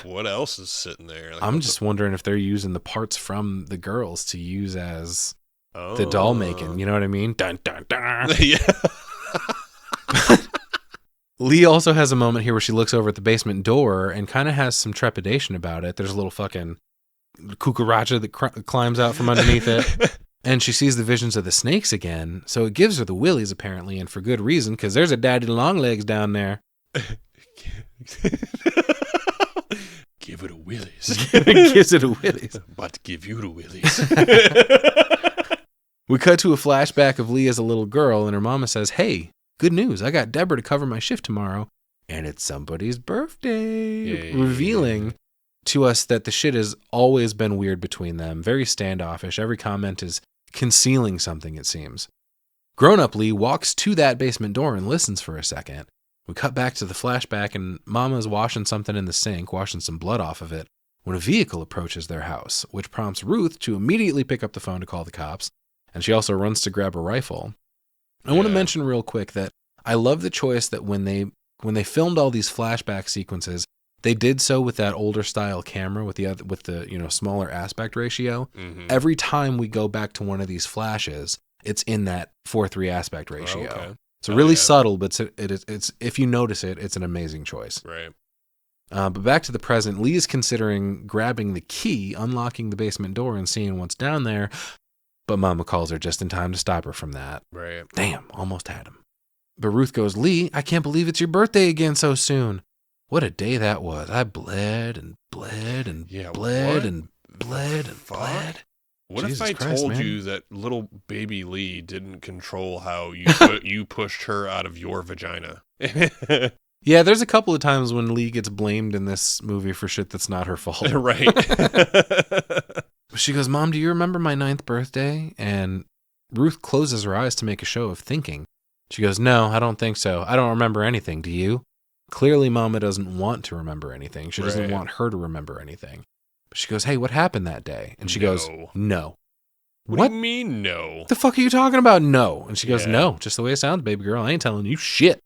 what else is sitting there? Like, I'm just wondering if they're using the parts from the girls to use as the doll making. You know what I mean? Dun, dun, dun. Yeah. Lee also has a moment here where she looks over at the basement door and kind of has some trepidation about it. There's a little fucking cucaracha that climbs out from underneath it. And she sees the visions of the snakes again. So it gives her the willies, apparently, and for good reason, because there's a daddy Longlegs down there. Give it a willies. Gives it a willies. About to give you the willies. We cut to a flashback of Lee as a little girl, and her mama says, "Hey, good news. I got Deborah to cover my shift tomorrow, and it's somebody's birthday." Yay. Revealing to us that the shit has always been weird between them. Very standoffish. Every comment is concealing something, it seems. Grown-up Lee walks to that basement door and listens for a second. We cut back to the flashback, and Mama's washing something in the sink, washing some blood off of it, when a vehicle approaches their house, which prompts Ruth to immediately pick up the phone to call the cops, and she also runs to grab a rifle. I want to mention real quick that I love the choice that when they filmed all these flashback sequences, they did so with that older style camera with the smaller aspect ratio. Mm-hmm. Every time we go back to one of these flashes, it's in that 4:3 aspect ratio. Okay. It's really subtle, but it's if you notice it, it's an amazing choice. Right. But back to the present, Lee is considering grabbing the key, unlocking the basement door, and seeing what's down there. But Mama calls her just in time to stop her from that. Right. Damn, almost had him. But Ruth goes, "Lee, I can't believe it's your birthday again so soon. What a day that was. I bled and bled and bled and bled and bled." What Jesus if I Christ, told man. you that little baby Lee didn't control how you pushed her out of your vagina? Yeah, there's a couple of times when Lee gets blamed in this movie for shit that's not her fault. Right. She goes, "Mom, do you remember my 9th birthday?" And Ruth closes her eyes to make a show of thinking. She goes, "No, I don't think so. I don't remember anything. Do you?" Clearly, Mama doesn't want to remember anything. She doesn't want her to remember anything. But she goes, "Hey, what happened that day?" And she goes, "No." What do you mean, no? The fuck are you talking about? No. And she goes, "No, just the way it sounds, baby girl. I ain't telling you shit."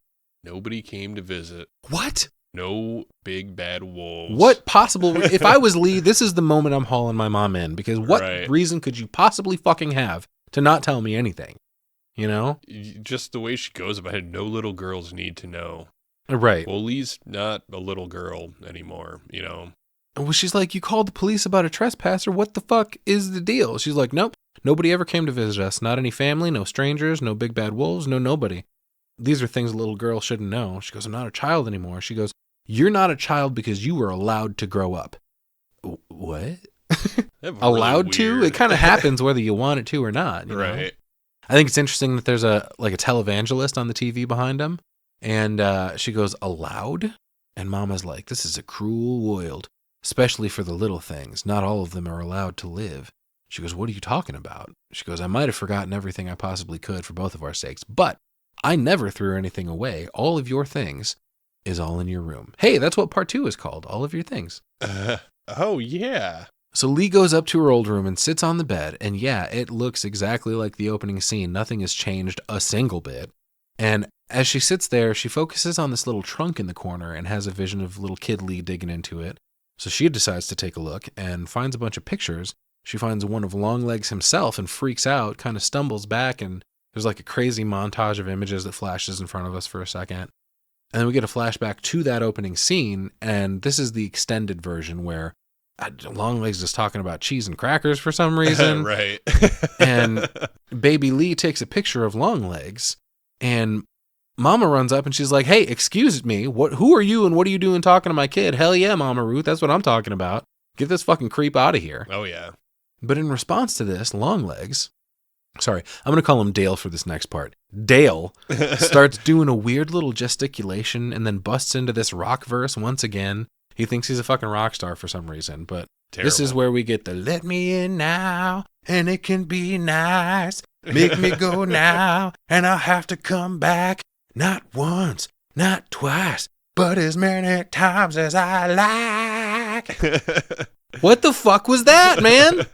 Nobody came to visit. What? No big bad wolves. What possible... If I was Lee, this is the moment I'm hauling my mom in. Because what reason could you possibly fucking have to not tell me anything? You know? Just the way she goes about it, no little girls need to know. Right. Well, Lee's not a little girl anymore, you know? Well, she's like, "You called the police about a trespasser. What the fuck is the deal?" She's like, "Nope. Nobody ever came to visit us. Not any family, no strangers, no big bad wolves, no nobody. These are things a little girl shouldn't know." She goes, "I'm not a child anymore." She goes, "You're not a child because you were allowed to grow up." What? Allowed to? It kind of happens whether you want it to or not. You know? Right. I think it's interesting that there's a televangelist on the TV behind him. And she goes, "Allowed?" And Mama's like, "This is a cruel world, especially for the little things. Not all of them are allowed to live." She goes, "What are you talking about?" She goes, "I might have forgotten everything I possibly could for both of our sakes, but I never threw anything away. All of your things is all in your room." Hey, that's what part 2 is called, All of Your Things. Oh, yeah. So Lee goes up to her old room and sits on the bed, and yeah, it looks exactly like the opening scene. Nothing has changed a single bit. And as she sits there, she focuses on this little trunk in the corner and has a vision of little kid Lee digging into it. So she decides to take a look and finds a bunch of pictures. She finds one of Longlegs himself and freaks out, kind of stumbles back, and there's like a crazy montage of images that flashes in front of us for a second. And then we get a flashback to that opening scene, and this is the extended version where Longlegs is talking about cheese and crackers for some reason. Right. And baby Lee takes a picture of Longlegs, and Mama runs up and she's like, "Hey, excuse me, who are you and what are you doing talking to my kid?" "Hell yeah, Mama Ruth, that's what I'm talking about. Get this fucking creep out of here." Oh, yeah. But in response to this, Longlegs, sorry, I'm going to call him Dale for this next part. Dale starts doing a weird little gesticulation and then busts into this rock verse once again. He thinks he's a fucking rock star for some reason, but this is where we get the "let me in now, and it can be nice. Make me go now, and I'll have to come back. Not once, not twice, but as many times as I like." What the fuck was that, man?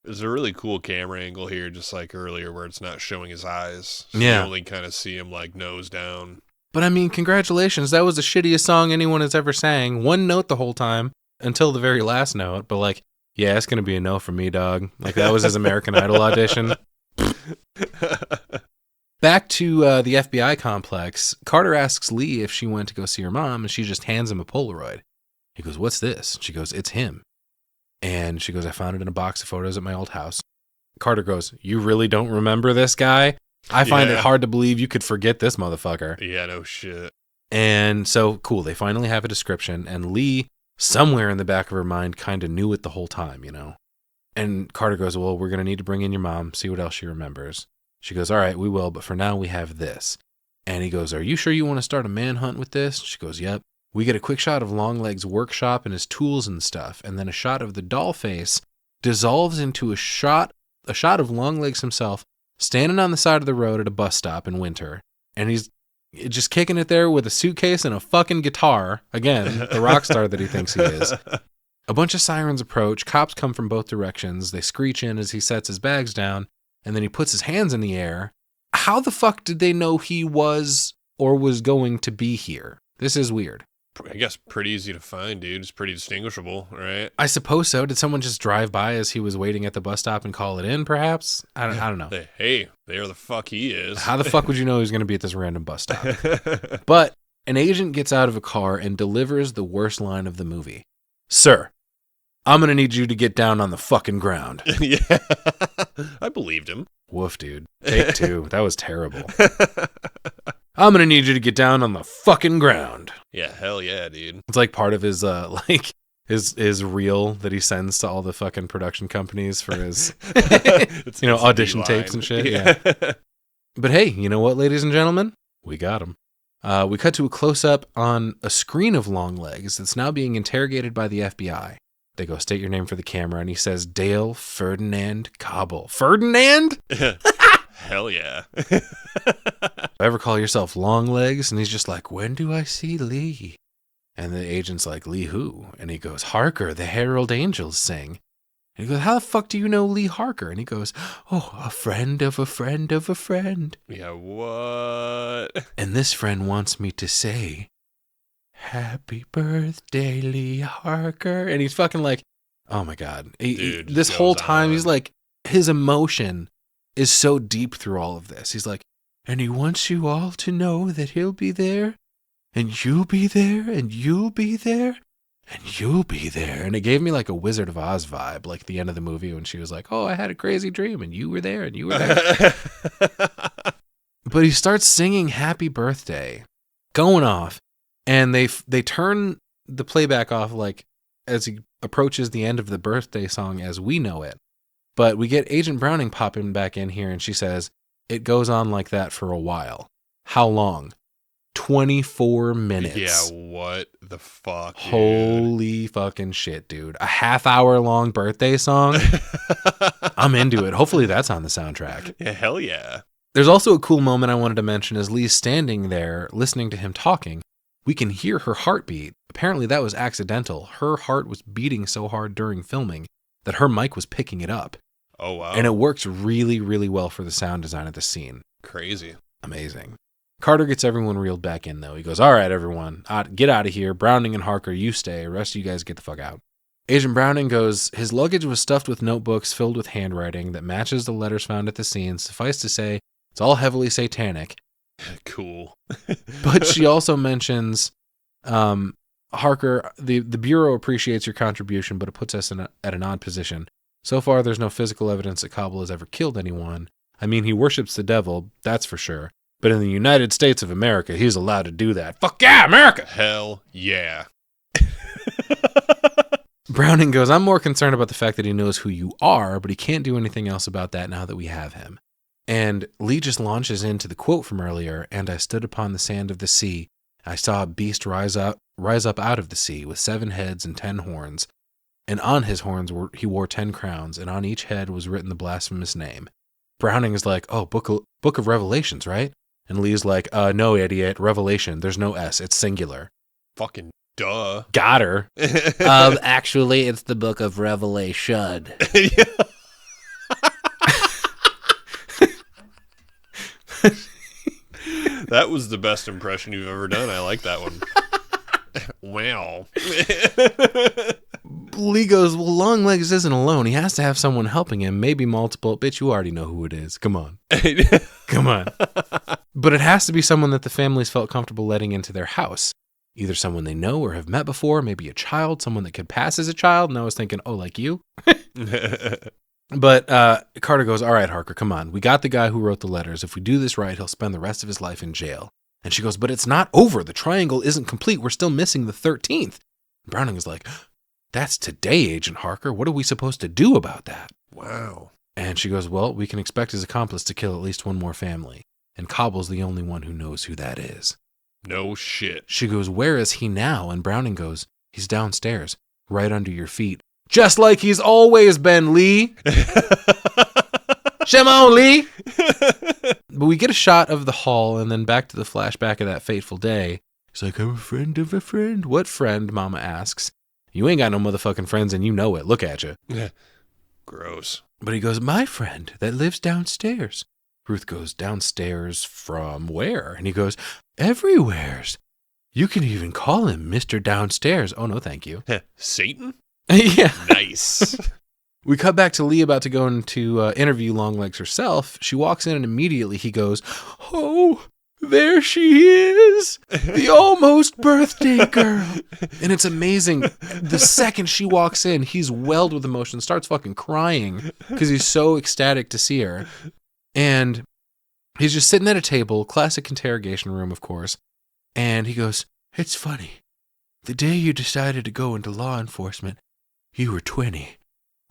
There's a really cool camera angle here, just like earlier, where it's not showing his eyes. So Yeah. You only kind of see him like nose down. But I mean, congratulations. That was the shittiest song anyone has ever sang. One note the whole time until the very last note. But like, Yeah, it's going to be a no for me, dog. Like, that was his American Idol audition. Back to the FBI complex, Carter asks Lee if she went to go see her mom, and she just hands him a Polaroid. He goes, "What's this?" She goes, "It's him." And she goes, "I found it in a box of photos at my old house." Carter goes, "You really don't remember this guy? I find it hard to believe you could forget this motherfucker." Yeah, no shit. And so, cool, they finally have a description, and Lee, somewhere in the back of her mind, kind of knew it the whole time, you know? And Carter goes, "Well, we're going to need to bring in your mom, see what else she remembers." She goes, "All right, we will, but for now we have this." And he goes, "Are you sure you want to start a manhunt with this?" She goes, "Yep." We get a quick shot of Longlegs' workshop and his tools and stuff, and then a shot of the doll face dissolves into a shot of Longlegs himself standing on the side of the road at a bus stop in winter. And he's just kicking it there with a suitcase and a fucking guitar. Again, the rock star that he thinks he is. A bunch of sirens approach. Cops come from both directions. They screech in as he sets his bags down, and then he puts his hands in the air. How the fuck did they know he was or was going to be here? This is weird. I guess pretty easy to find, dude. It's pretty distinguishable, right? I suppose so. Did someone just drive by as he was waiting at the bus stop and call it in, perhaps? I don't know. Hey, there the fuck he is. How the fuck would you know he was going to be at this random bus stop? But an agent gets out of a car and delivers the worst line of the movie. "Sir, I'm going to need you to get down on the fucking ground." Yeah, I believed him. Woof, dude. Take two. That was terrible. "I'm going to need you to get down on the fucking ground." Yeah, hell yeah, dude. It's like part of his, his reel that he sends to all the fucking production companies for his, audition tapes and shit. Yeah. But hey, you know what, ladies and gentlemen? We got him. We cut to a close-up on a screen of Longlegs that's now being interrogated by the FBI. They go, "State your name for the camera," and he says, "Dale Ferdinand Cobble." Ferdinand? Hell yeah. "Ever call yourself Longlegs?" And he's just like, "When do I see Lee?" And the agent's like, "Lee who?" And he goes, "Harker, the Herald Angels sing." And he goes, "How the fuck do you know Lee Harker?" And he goes, "Oh, a friend of a friend of a friend." Yeah, what? "And this friend wants me to say, happy birthday, Lee Harker." And he's fucking like, oh my God. Dude, this whole time, on. he's like, his emotion is so deep through all of this. He's like, "And he wants you all to know that he'll be there, and you'll be there, and you'll be there, and you'll be there." And it gave me like a Wizard of Oz vibe, like the end of the movie when she was like, "Oh, I had a crazy dream, and you were there, and you were there." But he starts singing Happy Birthday, going off, and they turn the playback off like as he approaches the end of the birthday song as we know it. But we get Agent Browning popping back in here, and she says, "It goes on like that for a while." How long? 24 minutes. Yeah, what the fuck, dude? Holy fucking shit, dude. A half-hour long birthday song? I'm into it. Hopefully that's on the soundtrack. Yeah, hell yeah. There's also a cool moment I wanted to mention as Lee's standing there listening to him talking. We can hear her heartbeat. Apparently that was accidental. Her heart was beating so hard during filming that her mic was picking it up. Oh, wow. And it works really, really well for the sound design of the scene. Crazy. Amazing. Carter gets everyone reeled back in, though. He goes, "All right, everyone, get out of here. Browning and Harker, you stay. The rest of you guys get the fuck out." Agent Browning goes, "His luggage was stuffed with notebooks filled with handwriting that matches the letters found at the scene. Suffice to say, it's all heavily satanic." Cool. But she also mentions, "Harker, the Bureau appreciates your contribution, but it puts us at an odd position. So far, there's no physical evidence that Cobble has ever killed anyone. I mean, he worships the devil, that's for sure. But in the United States of America, he's allowed to do that. Fuck yeah, America!" Hell yeah. Browning goes, "I'm more concerned about the fact that he knows who you are, but he can't do anything else about that now that we have him." And Lee just launches into the quote from earlier, "And I stood upon the sand of the sea. I saw a beast rise up out of the sea with 7 heads and 10 horns. And on his horns he wore 10 crowns, and on each head was written the blasphemous name." Browning is like, "Oh, Book of Revelations, right?" And Lee's like, "No, idiot. Revelation. There's no S. It's singular." Fucking duh. Got her. Actually, it's the Book of Revelation. That was the best impression you've ever done. I like that one. Wow. Lee goes, well, Longlegs isn't alone. He has to have someone helping him, maybe multiple. Bitch, you already know who it is. Come on. Come on. But it has to be someone that the families felt comfortable letting into their house. Either someone they know or have met before, maybe a child, someone that could pass as a child. And I was thinking, oh, like you? But Carter goes, all right, Harker, come on. We got the guy who wrote the letters. If we do this right, he'll spend the rest of his life in jail. And she goes, but it's not over. The triangle isn't complete. We're still missing the 13th. Browning is like, that's today, Agent Harker. What are we supposed to do about that? Wow. And she goes, well, we can expect his accomplice to kill at least one more family. And Cobble's the only one who knows who that is. No shit. She goes, where is he now? And Browning goes, he's downstairs, right under your feet. Just like he's always been, Lee. Shimon, Lee. But we get a shot of the hall and then back to the flashback of that fateful day. He's like, I'm a friend of a friend. What friend? Mama asks. You ain't got no motherfucking friends and you know it. Look at you. Gross. But he goes, my friend that lives downstairs. Ruth goes, downstairs from where? And he goes, everywheres. You can even call him Mr. Downstairs. Oh, no, thank you. Satan? Yeah. Nice. We cut back to Lee about to go into interview Longlegs herself. She walks in and immediately he goes, oh, there she is, the almost birthday girl. And it's amazing. The second she walks in, he's welled with emotion, starts fucking crying because he's so ecstatic to see her. And he's just sitting at a table, classic interrogation room, of course. And he goes, it's funny. The day you decided to go into law enforcement, you were 20.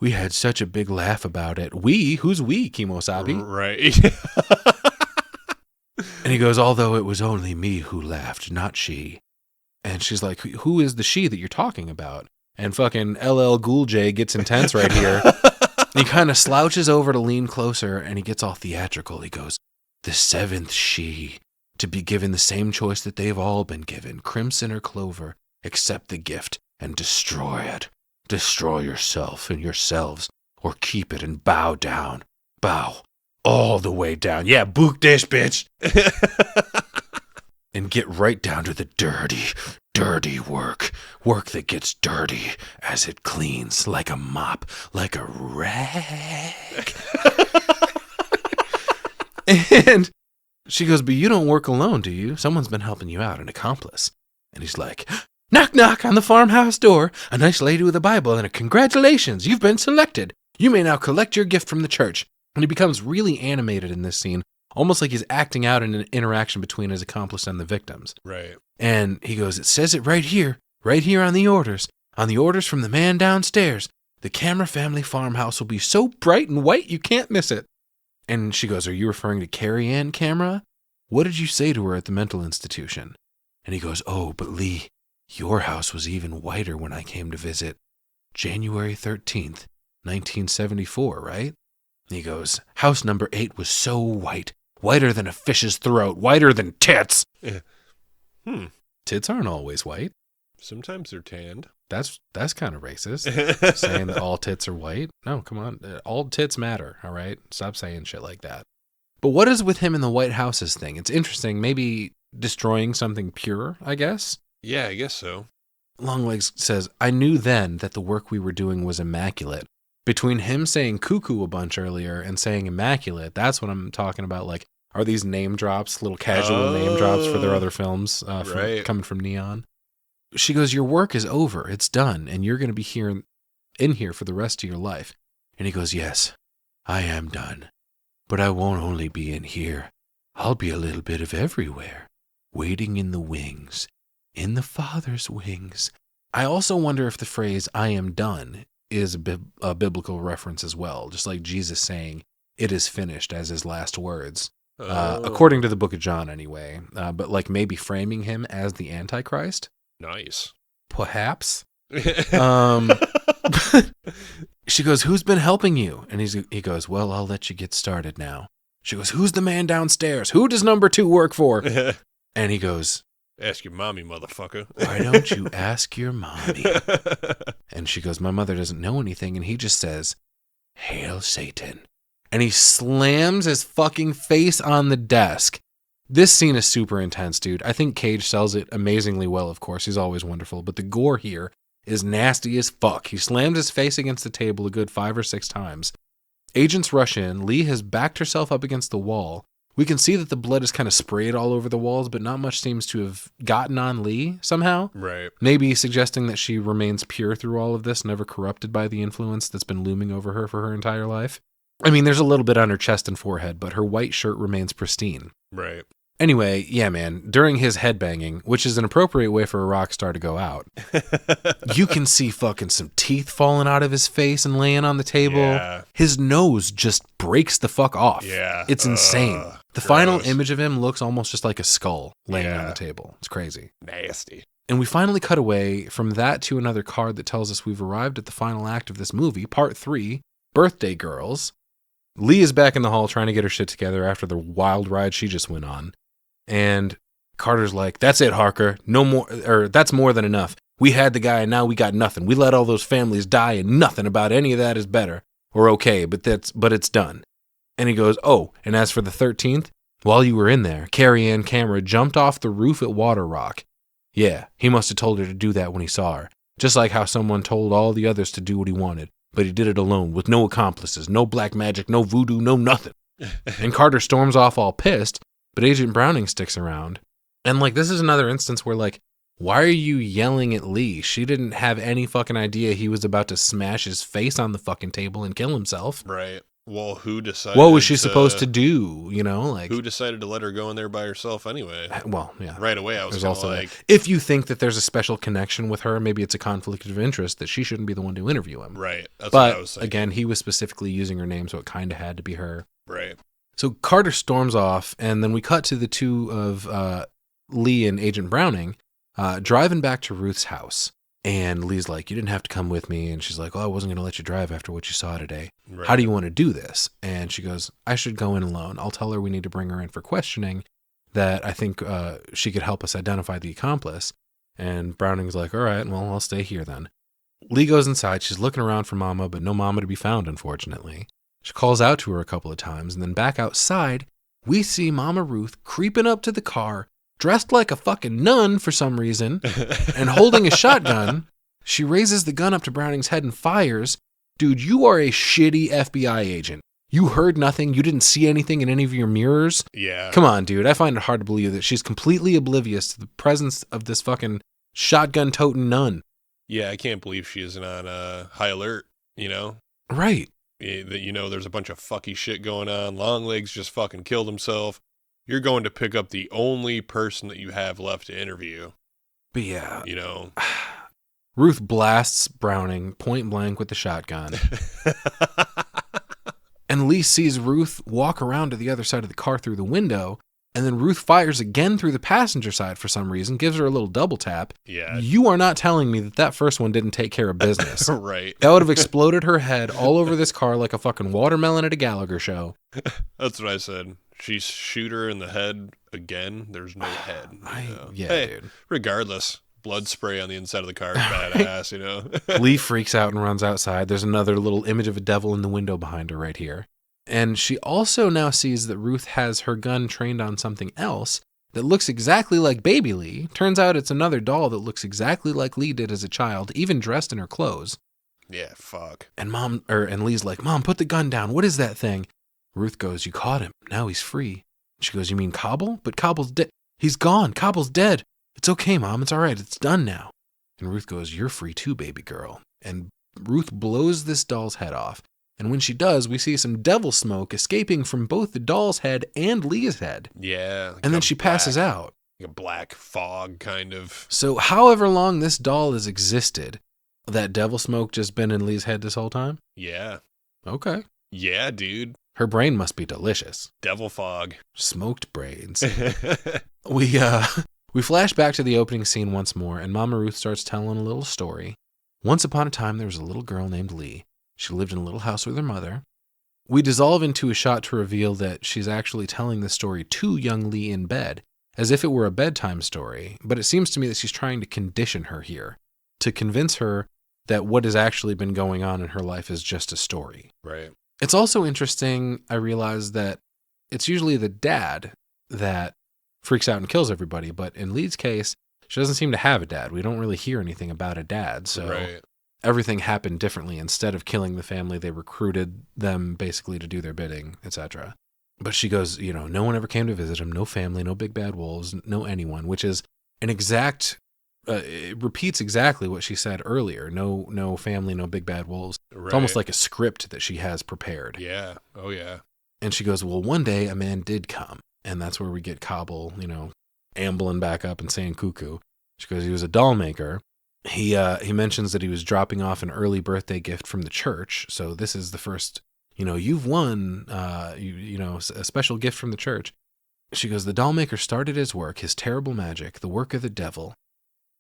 We had such a big laugh about it. We? Who's we, Kimosabi? Right. And he goes, although it was only me who laughed, not she. And she's like, who is the she that you're talking about? And fucking LL Ghoul J gets intense right here. He kind of slouches over to lean closer, and he gets all theatrical. He goes, the seventh she, to be given the same choice that they've all been given, crimson or clover, accept the gift and destroy it. Destroy yourself and yourselves, or keep it and bow down. Bow all the way down. Yeah, book this, bitch. And get right down to the dirty, dirty work. Work that gets dirty as it cleans like a mop, like a rag. And she goes, but you don't work alone, do you? Someone's been helping you out, an accomplice. And he's like, knock, knock on the farmhouse door. A nice lady with a Bible and a congratulations, you've been selected. You may now collect your gift from the church. And he becomes really animated in this scene, almost like he's acting out in an interaction between his accomplice and the victims. Right. And he goes, it says it right here on the orders from the man downstairs. The Camera family farmhouse will be so bright and white you can't miss it. And she goes, are you referring to Carrie Ann Camera? What did you say to her at the mental institution? And he goes, oh, but Lee, your house was even whiter when I came to visit. January 13th, 1974, right? And he goes, house number 8 was so white, whiter than a fish's throat, whiter than tits. Yeah. Tits aren't always white. Sometimes they're tanned. That's kind of racist, saying that all tits are white. No, come on. All tits matter, all right? Stop saying shit like that. But what is with him in the White Houses thing? It's interesting. Maybe destroying something pure, I guess? Yeah, I guess so. Longlegs says, I knew then that the work we were doing was immaculate. Between him saying cuckoo a bunch earlier and saying immaculate, that's what I'm talking about. Like, are these name drops, little casual name drops for their other films coming from Neon? She goes, your work is over. It's done. And you're going to be in here for the rest of your life. And he goes, yes, I am done. But I won't only be in here. I'll be a little bit of everywhere, waiting in the wings, in the Father's wings. I also wonder if the phrase, I am done, is a biblical reference as well, just like Jesus saying, it is finished as his last words, according to the book of John anyway, but like maybe framing him as the Antichrist. Nice. Perhaps. She goes, who's been helping you? And he goes, well, I'll let you get started now. She goes, who's the man downstairs? Who does number 2 work for? And he goes, ask your mommy, motherfucker. Why don't you ask your mommy? And she goes, my mother doesn't know anything. And he just says, Hail Satan. And he slams his fucking face on the desk. This scene is super intense, dude. I think Cage sells it amazingly well, of course. He's always wonderful. But the gore here is nasty as fuck. He slams his face against the table a good 5 or 6 times. Agents rush in. Lee has backed herself up against the wall. We can see that the blood is kind of sprayed all over the walls, but not much seems to have gotten on Lee somehow. Right. Maybe suggesting that she remains pure through all of this, never corrupted by the influence that's been looming over her for her entire life. I mean, there's a little bit on her chest and forehead, but her white shirt remains pristine. Right. Anyway, yeah, man, during his headbanging, which is an appropriate way for a rock star to go out, you can see fucking some teeth falling out of his face and laying on the table. Yeah. His nose just breaks the fuck off. Yeah. It's insane. The Gross. final image of him looks almost just like a skull laying on the table. It's crazy. Nasty. And we finally cut away from that to another card that tells us we've arrived at the final act of this movie, part 3, Birthday Girls. Lee is back in the hall trying to get her shit together after the wild ride she just went on. And Carter's like, that's it, Harker. No more, or that's more than enough. We had the guy and now we got nothing. We let all those families die and nothing about any of that is better or okay, but it's done. And he goes, oh, and as for the 13th, while you were in there, Carrie Ann Camera jumped off the roof at Water Rock. Yeah, he must have told her to do that when he saw her. Just like how someone told all the others to do what he wanted. But he did it alone, with no accomplices, no black magic, no voodoo, no nothing. And Carter storms off all pissed, but Agent Browning sticks around. And, like, this is another instance where, like, why are you yelling at Lee? She didn't have any fucking idea he was about to smash his face on the fucking table and kill himself. Right. Well, who decided? What was she supposed to do? You know, like, who decided to let her go in there by herself anyway? Well, yeah. Right away, I was kind of like, if you think that there's a special connection with her, maybe it's a conflict of interest that she shouldn't be the one to interview him. right. That's But what I was thinking. again, he was specifically using her name, so it kind of had to be her. Right. So Carter storms off, and then we cut to the two of Lee and Agent Browning driving back to Ruth's house. And Lee's like, you didn't have to come with me. And she's like, oh, I wasn't going to let you drive after what you saw today. Right. How do you want to do this? And she goes, I should go in alone. I'll tell her we need to bring her in for questioning, that I think she could help us identify the accomplice. And Browning's like, all right, well, I'll stay here then. Lee goes inside. She's looking around for Mama, but no Mama to be found, unfortunately. She calls out to her a couple of times, and then back outside, we see Mama Ruth creeping up to the car, dressed like a fucking nun for some reason, and holding a shotgun. She raises the gun up to Browning's head and fires. Dude, you are a shitty FBI agent. You heard nothing. You didn't see anything in any of your mirrors. Yeah. Come on, dude. I find it hard to believe that she's completely oblivious to the presence of this fucking shotgun-toting nun. Yeah, I can't believe she isn't on high alert, you know? Right. That, you know, there's a bunch of fucky shit going on. Longlegs just fucking killed himself. You're going to pick up the only person that you have left to interview. But yeah. You know? Ruth blasts Browning point blank with the shotgun. And Lee sees Ruth walk around to the other side of the car through the window, and then Ruth fires again through the passenger side for some reason, gives her a little double tap. Yeah. You are not telling me that first one didn't take care of business. Right. That would have exploded her head all over this car like a fucking watermelon at a Gallagher show. That's what I said. She shoot her in the head again. There's no head. Yeah, hey, dude. Regardless, blood spray on the inside of the car is badass, you know? Lee freaks out and runs outside. There's another little image of a devil in the window behind her right here. And she also now sees that Ruth has her gun trained on something else that looks exactly like baby Lee. Turns out it's another doll that looks exactly like Lee did as a child, even dressed in her clothes. Yeah, fuck. And Lee's like, Mom, put the gun down. What is that thing? Ruth goes, you caught him. Now he's free. She goes, you mean Cobble? But Cobble's dead. He's gone. Cobble's dead. It's okay, Mom. It's all right. It's done now. And Ruth goes, you're free too, baby girl. And Ruth blows this doll's head off. And when she does, we see some devil smoke escaping from both the doll's head and Lee's head. Yeah. And then she passes out. Like a black fog, kind of. So however long this doll has existed, that devil smoke just been in Lee's head this whole time? Yeah. Okay. Yeah, dude. Her brain must be delicious. Devil fog. Smoked brains. We flash back to the opening scene once more, and Mama Ruth starts telling a little story. Once upon a time, there was a little girl named Lee. She lived in a little house with her mother. We dissolve into a shot to reveal that she's actually telling the story to young Lee in bed, as if it were a bedtime story, but it seems to me that she's trying to condition her here, to convince her that what has actually been going on in her life is just a story. Right. It's also interesting, I realize, that it's usually the dad that freaks out and kills everybody, but in Lee's case, She doesn't seem to have a dad. We don't really hear anything about a dad, so everything happened differently. Instead of killing the family, they recruited them basically to do their bidding, etc. But she goes, no one ever came to visit him, no family, no big bad wolves, no anyone, which is an exact, it repeats exactly what she said earlier. No family, no big bad wolves. Right. It's almost like a script that she has prepared. Yeah. Oh, yeah. And she goes, well, one day a man did come. And that's where we get Cobble, ambling back up and saying cuckoo. She goes, he was a doll maker. He mentions that he was dropping off an early birthday gift from the church. So this is the first, you've won, a special gift from the church. She goes, the doll maker started his work, his terrible magic, the work of the devil.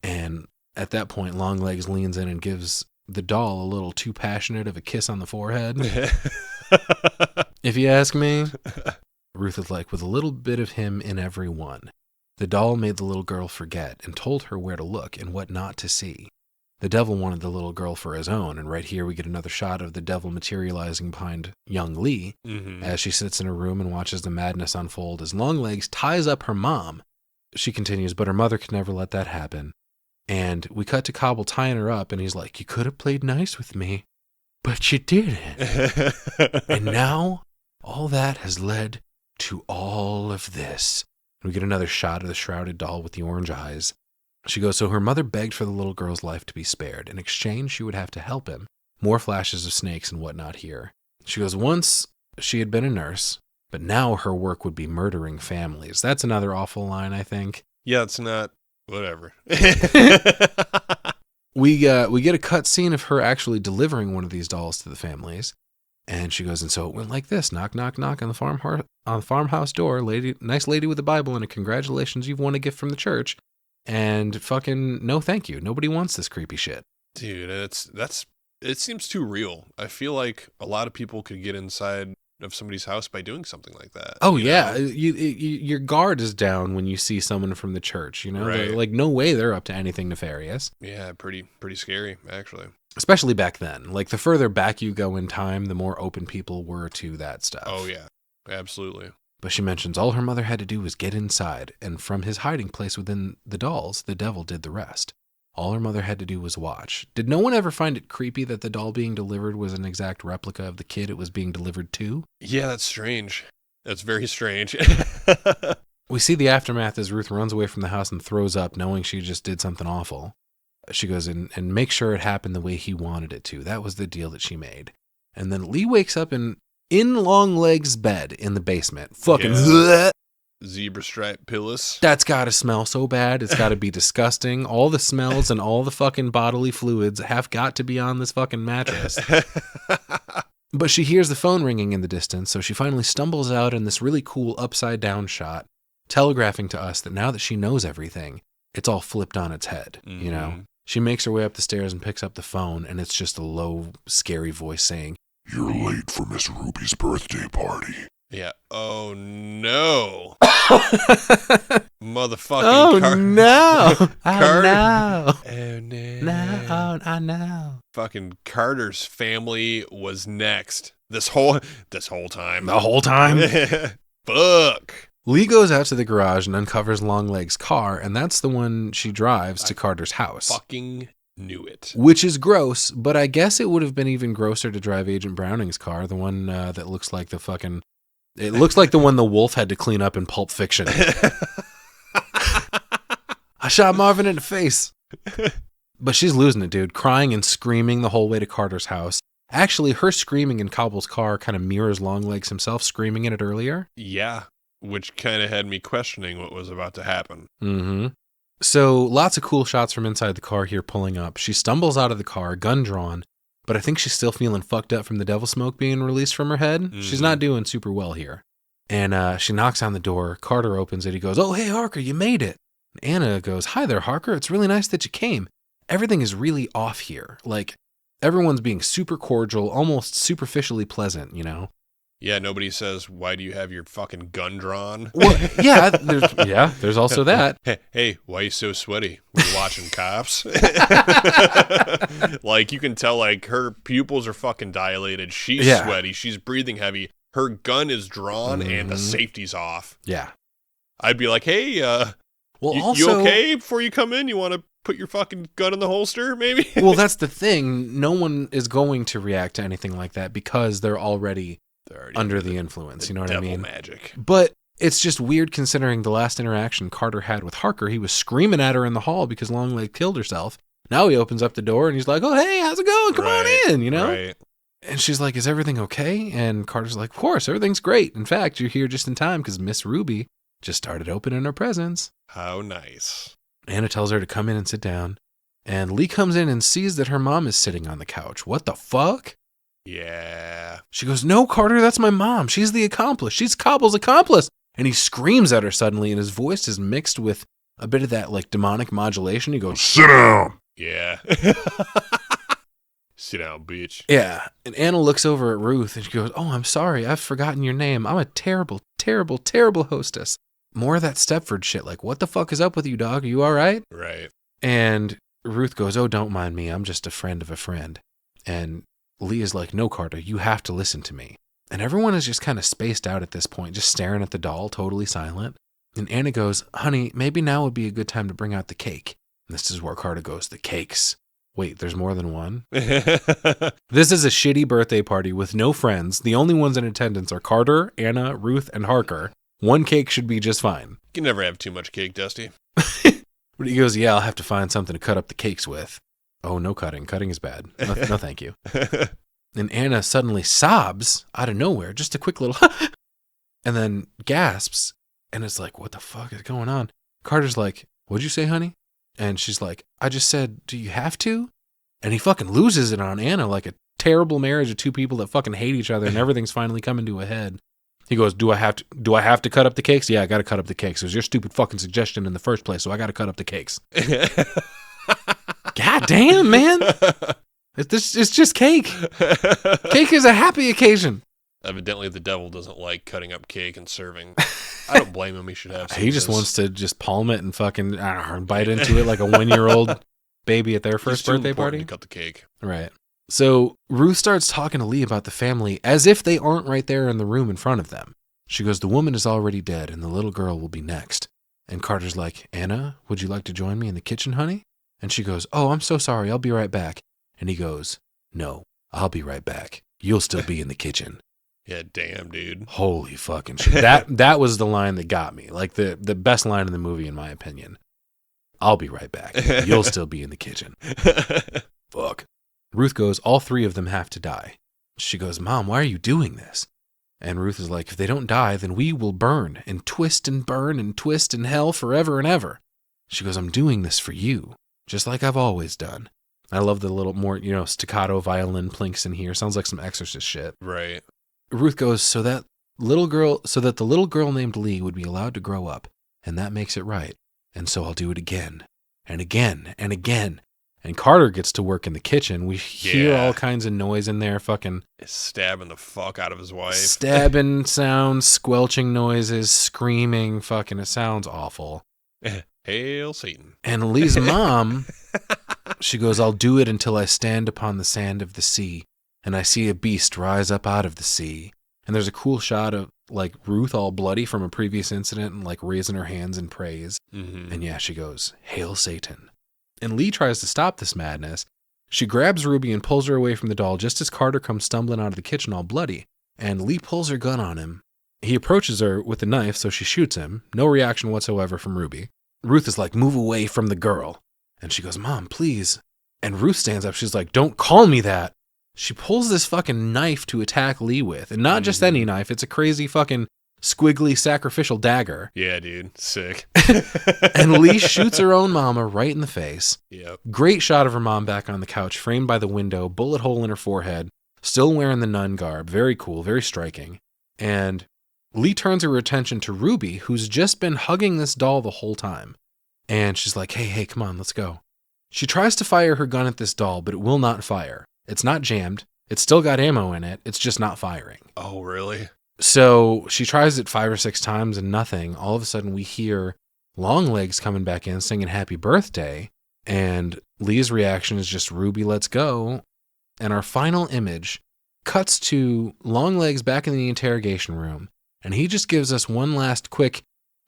And at that point, Longlegs leans in and gives the doll a little too passionate of a kiss on the forehead. If you ask me. Ruth is like, with a little bit of him in every one. The doll made the little girl forget and told her where to look and what not to see. The devil wanted the little girl for his own, and right here we get another shot of the devil materializing behind young Lee as she sits in her room and watches the madness unfold as Longlegs ties up her mom. She continues, but her mother could never let that happen. And we cut to Cobble tying her up, and he's like, you could have played nice with me, but you didn't. And now all that has led to all of this. We get another shot of the shrouded doll with the orange eyes. She goes, so her mother begged for the little girl's life to be spared. In exchange, she would have to help him. More flashes of snakes and whatnot here. She goes, once she had been a nurse, but now her work would be murdering families. That's another awful line, I think. Yeah, it's not, whatever. We get a cut scene of her actually delivering one of these dolls to the families. And she goes, and so it went like this. Knock, knock, knock on the farmhouse door. Nice lady with a Bible and a congratulations, you've won a gift from the church. And fucking no thank you. Nobody wants this creepy shit. Dude, it seems too real. I feel like a lot of people could get inside of somebody's house by doing something like that. Oh, yeah. Your guard is down when you see someone from the church, Right. Like, no way they're up to anything nefarious. Yeah, pretty scary, actually. Especially back then. Like, the further back you go in time, the more open people were to that stuff. Oh, yeah. Absolutely. But she mentions all her mother had to do was get inside, and from his hiding place within the dolls, the devil did the rest. All her mother had to do was watch. Did no one ever find it creepy that the doll being delivered was an exact replica of the kid it was being delivered to? Yeah, that's strange. That's very strange. We see the aftermath as Ruth runs away from the house and throws up, knowing she just did something awful. She goes in and makes sure it happened the way he wanted it to. That was the deal that she made. And then Lee wakes up in Longlegs' bed in the basement. Fucking zebra stripe pillows. That's got to smell so bad. It's got to be disgusting. All the smells and all the fucking bodily fluids have got to be on this fucking mattress. But she hears the phone ringing in the distance, so she finally stumbles out in this really cool upside down shot, telegraphing to us that now that she knows everything, it's all flipped on its head, She makes her way up the stairs and picks up the phone, and it's just a low, scary voice saying, "You're late for Miss Ruby's birthday party." Yeah. Oh, no. Motherfucking Oh, no. Carter. Oh, no. Oh, no. No, I know. Fucking Carter's family was next. This whole time. The whole time? Fuck. Lee goes out to the garage and uncovers Longlegs' car, and that's the one she drives to Carter's house. Fucking knew it. Which is gross, but I guess it would have been even grosser to drive Agent Browning's car, the one that looks like the fucking... It looks like the one the wolf had to clean up in Pulp Fiction. I shot Marvin in the face. But she's losing it, dude. Crying and screaming the whole way to Carter's house. Actually, her screaming in Cobble's car kind of mirrors Longlegs himself screaming in it earlier. Yeah, which kind of had me questioning what was about to happen. Mm-hmm. So, lots of cool shots from inside the car here pulling up. She stumbles out of the car, gun drawn, but I think she's still feeling fucked up from the devil smoke being released from her head. Mm-hmm. She's not doing super well here. And she knocks on the door. Carter opens it. He goes, "Oh, hey, Harker, you made it." And Anna goes, "Hi there, Harker. It's really nice that you came. Everything is really off here. Like, everyone's being super cordial, almost superficially pleasant, Yeah, nobody says, "Why do you have your fucking gun drawn?" Well, there's also that. Hey, why are you so sweaty? Were you watching Cops? Like, you can tell, like, her pupils are fucking dilated. She's sweaty. She's breathing heavy. Her gun is drawn and the safety's off. Yeah. I'd be like, hey, Well, You also, okay before you come in? You want to put your fucking gun in the holster, maybe? well, that's the thing. No one is going to react to anything like that because they're already under the influence. You know what I mean? Devil magic. But it's just weird considering the last interaction Carter had with Harker. He was screaming at her in the hall because Longlegs killed herself. Now he opens up the door and he's like, oh, hey, how's it going? Come on in, you know? Right. And she's like, is everything okay? And Carter's like, of course, everything's great. In fact, you're here just in time because Miss Ruby just started opening her presents. How nice. Anna tells her to come in and sit down. And Lee comes in and sees that her mom is sitting on the couch. What the fuck? Yeah. She goes, no, Carter, that's my mom. She's the accomplice. She's Cobble's accomplice. And he screams at her suddenly, and his voice is mixed with a bit of that like demonic modulation. He goes, Sit down. Yeah. Sit down, bitch. yeah. And Anna looks over at Ruth and she goes, oh, I'm sorry. I've forgotten your name. I'm a terrible, terrible, terrible hostess. More of that Stepford shit. Like, what the fuck is up with you, dog? Are you all right? Right. And Ruth goes, oh, don't mind me. I'm just a friend of a friend. And Lee is like, no, Carter, you have to listen to me. And everyone is just kind of spaced out at this point, just staring at the doll, totally silent. And Anna goes, honey, maybe now would be a good time to bring out the cake. And this is where Carter goes, the cakes. Wait, there's more than one? This is a shitty birthday party with no friends. The only ones in attendance are Carter, Anna, Ruth, and Harker. One cake should be just fine. You can never have too much cake, Dusty. But he goes, yeah, I'll have to find something to cut up the cakes with. Oh, no cutting. Cutting is bad. No thank you. And Anna suddenly sobs out of nowhere, just a quick little and then gasps. And it's like, what the fuck is going on? Carter's like, what'd you say, honey? And she's like, I just said, do you have to? And he fucking loses it on Anna like a terrible marriage of two people that fucking hate each other and everything's finally coming to a head. He goes, do I have to cut up the cakes? Yeah, I got to cut up the cakes. It was your stupid fucking suggestion in the first place, so I got to cut up the cakes. God damn, man. It's just cake. Cake is a happy occasion. Evidently, the devil doesn't like cutting up cake and serving. I don't blame him. He should have some. He just wants to just palm it and fucking bite into it like a 1-year-old baby at their first birthday party. To cut the cake. Right. So Ruth starts talking to Lee about the family as if they aren't right there in the room in front of them. She goes, the woman is already dead and the little girl will be next. And Carter's like, Anna, would you like to join me in the kitchen, honey? And she goes, oh, I'm so sorry. I'll be right back. And he goes, no, I'll be right back. You'll still be in the kitchen. Yeah, damn, dude. Holy fucking shit. That was the line that got me. Like the best line in the movie, in my opinion. I'll be right back. You'll still be in the kitchen. Fuck. Ruth goes, all three of them have to die. She goes, Mom, why are you doing this? And Ruth is like, if they don't die, then we will burn and twist and burn and twist in hell forever and ever. She goes, I'm doing this for you, just like I've always done. I love the little more, staccato violin plinks in here. Sounds like some Exorcist shit. Right. Ruth goes, so that the little girl named Lee would be allowed to grow up, and that makes it right. And so I'll do it again and again and again. And Carter gets to work in the kitchen. We hear all kinds of noise in there, fucking stabbing the fuck out of his wife. Stabbing sounds, squelching noises, screaming, fucking, it sounds awful. Hail Satan. And Lee's mom, she goes, I'll do it until I stand upon the sand of the sea, and I see a beast rise up out of the sea. And there's a cool shot of, like, Ruth all bloody from a previous incident and, like, raising her hands in praise. Mm-hmm. And yeah, she goes, Hail Satan. And Lee tries to stop this madness. She grabs Ruby and pulls her away from the doll just as Carter comes stumbling out of the kitchen all bloody. And Lee pulls her gun on him. He approaches her with a knife, so she shoots him. No reaction whatsoever from Ruby. Ruth is like, move away from the girl. And she goes, Mom, please. And Ruth stands up. She's like, don't call me that. She pulls this fucking knife to attack Lee with. And not just any knife. It's a crazy fucking squiggly sacrificial dagger. Yeah, dude. Sick. And Lee shoots her own mama right in the face. Yep. Great shot of her mom back on the couch, framed by the window, bullet hole in her forehead, still wearing the nun garb. Very cool, very striking. And Lee turns her attention to Ruby, who's just been hugging this doll the whole time. And she's like, hey, come on, let's go. She tries to fire her gun at this doll, but it will not fire. It's not jammed. It's still got ammo in it. It's just not firing. Oh, really? So she tries it 5 or 6 times and nothing. All of a sudden we hear Longlegs coming back in singing happy birthday. And Lee's reaction is just, Ruby, let's go. And our final image cuts to Longlegs back in the interrogation room. And he just gives us one last quick,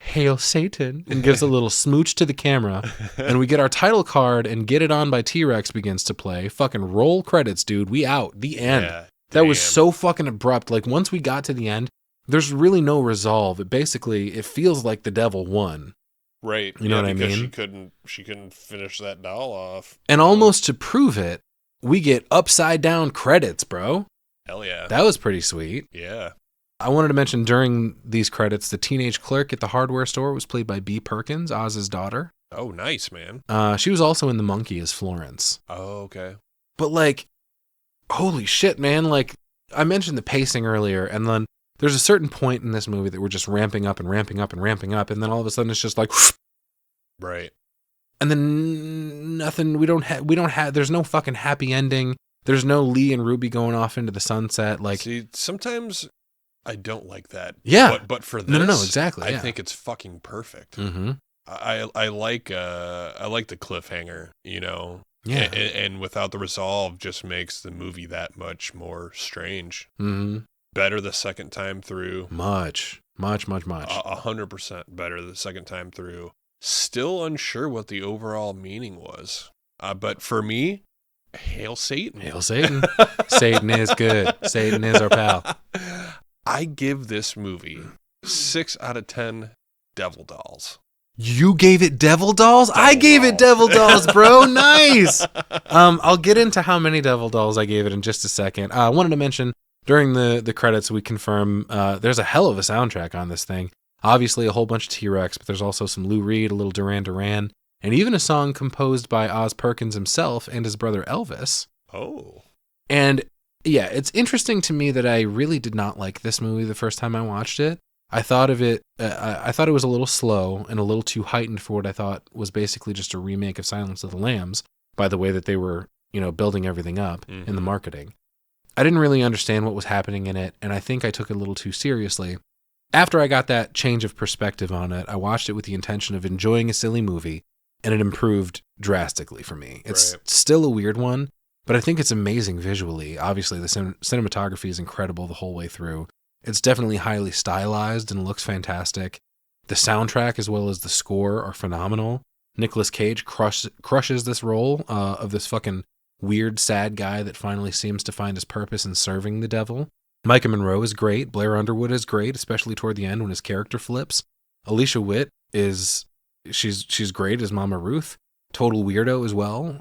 "Hail Satan," and gives a little smooch to the camera. And we get our title card and "Get It On" by T-Rex begins to play. Fucking roll credits, dude. We out. The end. Yeah, that was so fucking abrupt. Like, once we got to the end, there's really no resolve. It feels like the devil won. Right. You know what I because mean? She couldn't finish that doll off. And almost to prove it, we get upside down credits, bro. Hell yeah. That was pretty sweet. Yeah. I wanted to mention during these credits, the teenage clerk at the hardware store was played by B. Perkins, Oz's daughter. Oh, nice, man. She was also in The Monkey as Florence. Oh, okay. But like, holy shit, man. Like, I mentioned the pacing earlier, and then there's a certain point in this movie that we're just ramping up and ramping up and ramping up, and then all of a sudden it's just like, right. And then nothing, there's no fucking happy ending. There's no Lee and Ruby going off into the sunset. Like, see, sometimes I don't like that. Yeah. But for this, no, exactly. I think it's fucking perfect. Mm-hmm. I like the cliffhanger, you know. Yeah. And without the resolve, just makes the movie that much more strange. Mm-hmm. Better the second time through. Much. 100% better the second time through. Still unsure what the overall meaning was. But for me, hail Satan. Hail Satan. Satan is good. Satan is our pal. I give this movie 6 out of 10 devil dolls. You gave it devil dolls? I gave it devil dolls, bro. Nice. I'll get into how many devil dolls I gave it in just a second. I wanted to mention during the credits, we confirm there's a hell of a soundtrack on this thing. Obviously, a whole bunch of T-Rex, but there's also some Lou Reed, a little Duran Duran, and even a song composed by Oz Perkins himself and his brother Elvis. Oh. And yeah, it's interesting to me that I really did not like this movie the first time I watched it. I thought of it, I thought it was a little slow and a little too heightened for what I thought was basically just a remake of Silence of the Lambs, by the way that they were, building everything up in the marketing. I didn't really understand what was happening in it, and I think I took it a little too seriously. After I got that change of perspective on it, I watched it with the intention of enjoying a silly movie, and it improved drastically for me. It's still a weird one, but I think it's amazing visually. Obviously, the cinematography is incredible the whole way through. It's definitely highly stylized and looks fantastic. The soundtrack as well as the score are phenomenal. Nicolas Cage crushes this role of this fucking weird, sad guy that finally seems to find his purpose in serving the devil. Micah Monroe is great. Blair Underwood is great, especially toward the end when his character flips. Alicia Witt she's great as Mama Ruth. Total weirdo as well.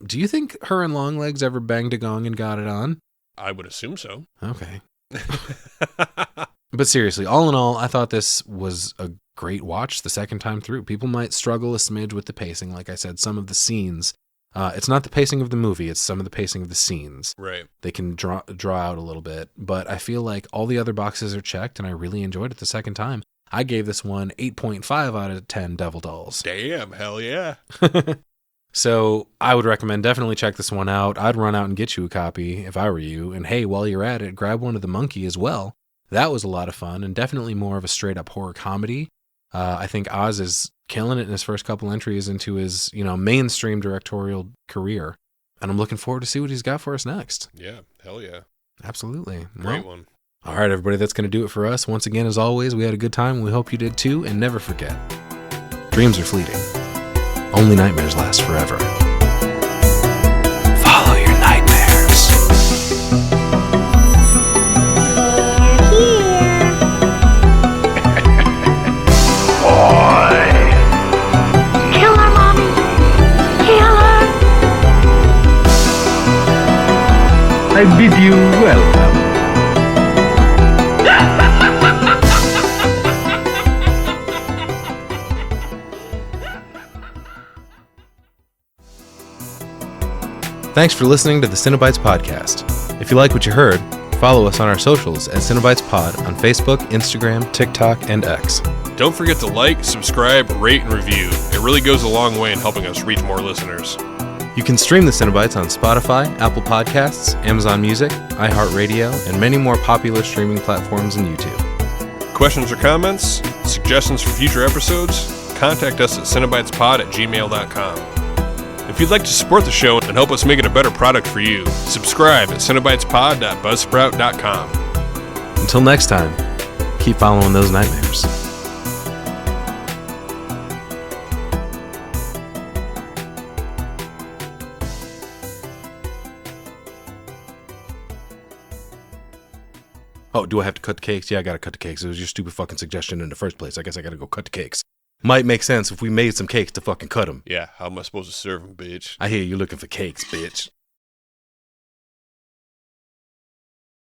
Do you think her and Longlegs ever banged a gong and got it on? I would assume so. Okay. But seriously, all in all, I thought this was a great watch the second time through. People might struggle a smidge with the pacing. Like I said, some of the scenes, it's not the pacing of the movie, it's some of the pacing of the scenes. Right. They can draw out a little bit, but I feel like all the other boxes are checked, and I really enjoyed it the second time. I gave this one 8.5 out of 10 devil dolls. Damn, hell yeah. So I would recommend definitely check this one out. I'd run out and get you a copy if I were you. And hey, while you're at it, grab one of The Monkey as well. That was a lot of fun and definitely more of a straight up horror comedy. I think Oz is killing it in his first couple entries into his, mainstream directorial career. And I'm looking forward to see what he's got for us next. Yeah, hell yeah. Absolutely. Great one. All right, everybody, that's going to do it for us. Once again, as always, we had a good time. We hope you did too. And never forget, dreams are fleeting. Only nightmares last forever. Follow your nightmares. Boy. Kill her, Mommy. Kill her. I bid you welcome. Thanks for listening to the Cenobites Podcast. If you like what you heard, follow us on our socials at Cenobites Pod on Facebook, Instagram, TikTok, and X. Don't forget to like, subscribe, rate, and review. It really goes a long way in helping us reach more listeners. You can stream the Cenobites on Spotify, Apple Podcasts, Amazon Music, iHeartRadio, and many more popular streaming platforms and YouTube. Questions or comments? Suggestions for future episodes? Contact us at cenobitespod@gmail.com. If you'd like to support the show and help us make it a better product for you, subscribe at cenobitespod.buzzsprout.com. Until next time, keep following those nightmares. Oh, do I have to cut the cakes? Yeah, I gotta cut the cakes. It was your stupid fucking suggestion in the first place. I guess I gotta go cut the cakes. Might make sense if we made some cakes to fucking cut them. Yeah, how am I supposed to serve them, bitch? I hear you looking for cakes, bitch.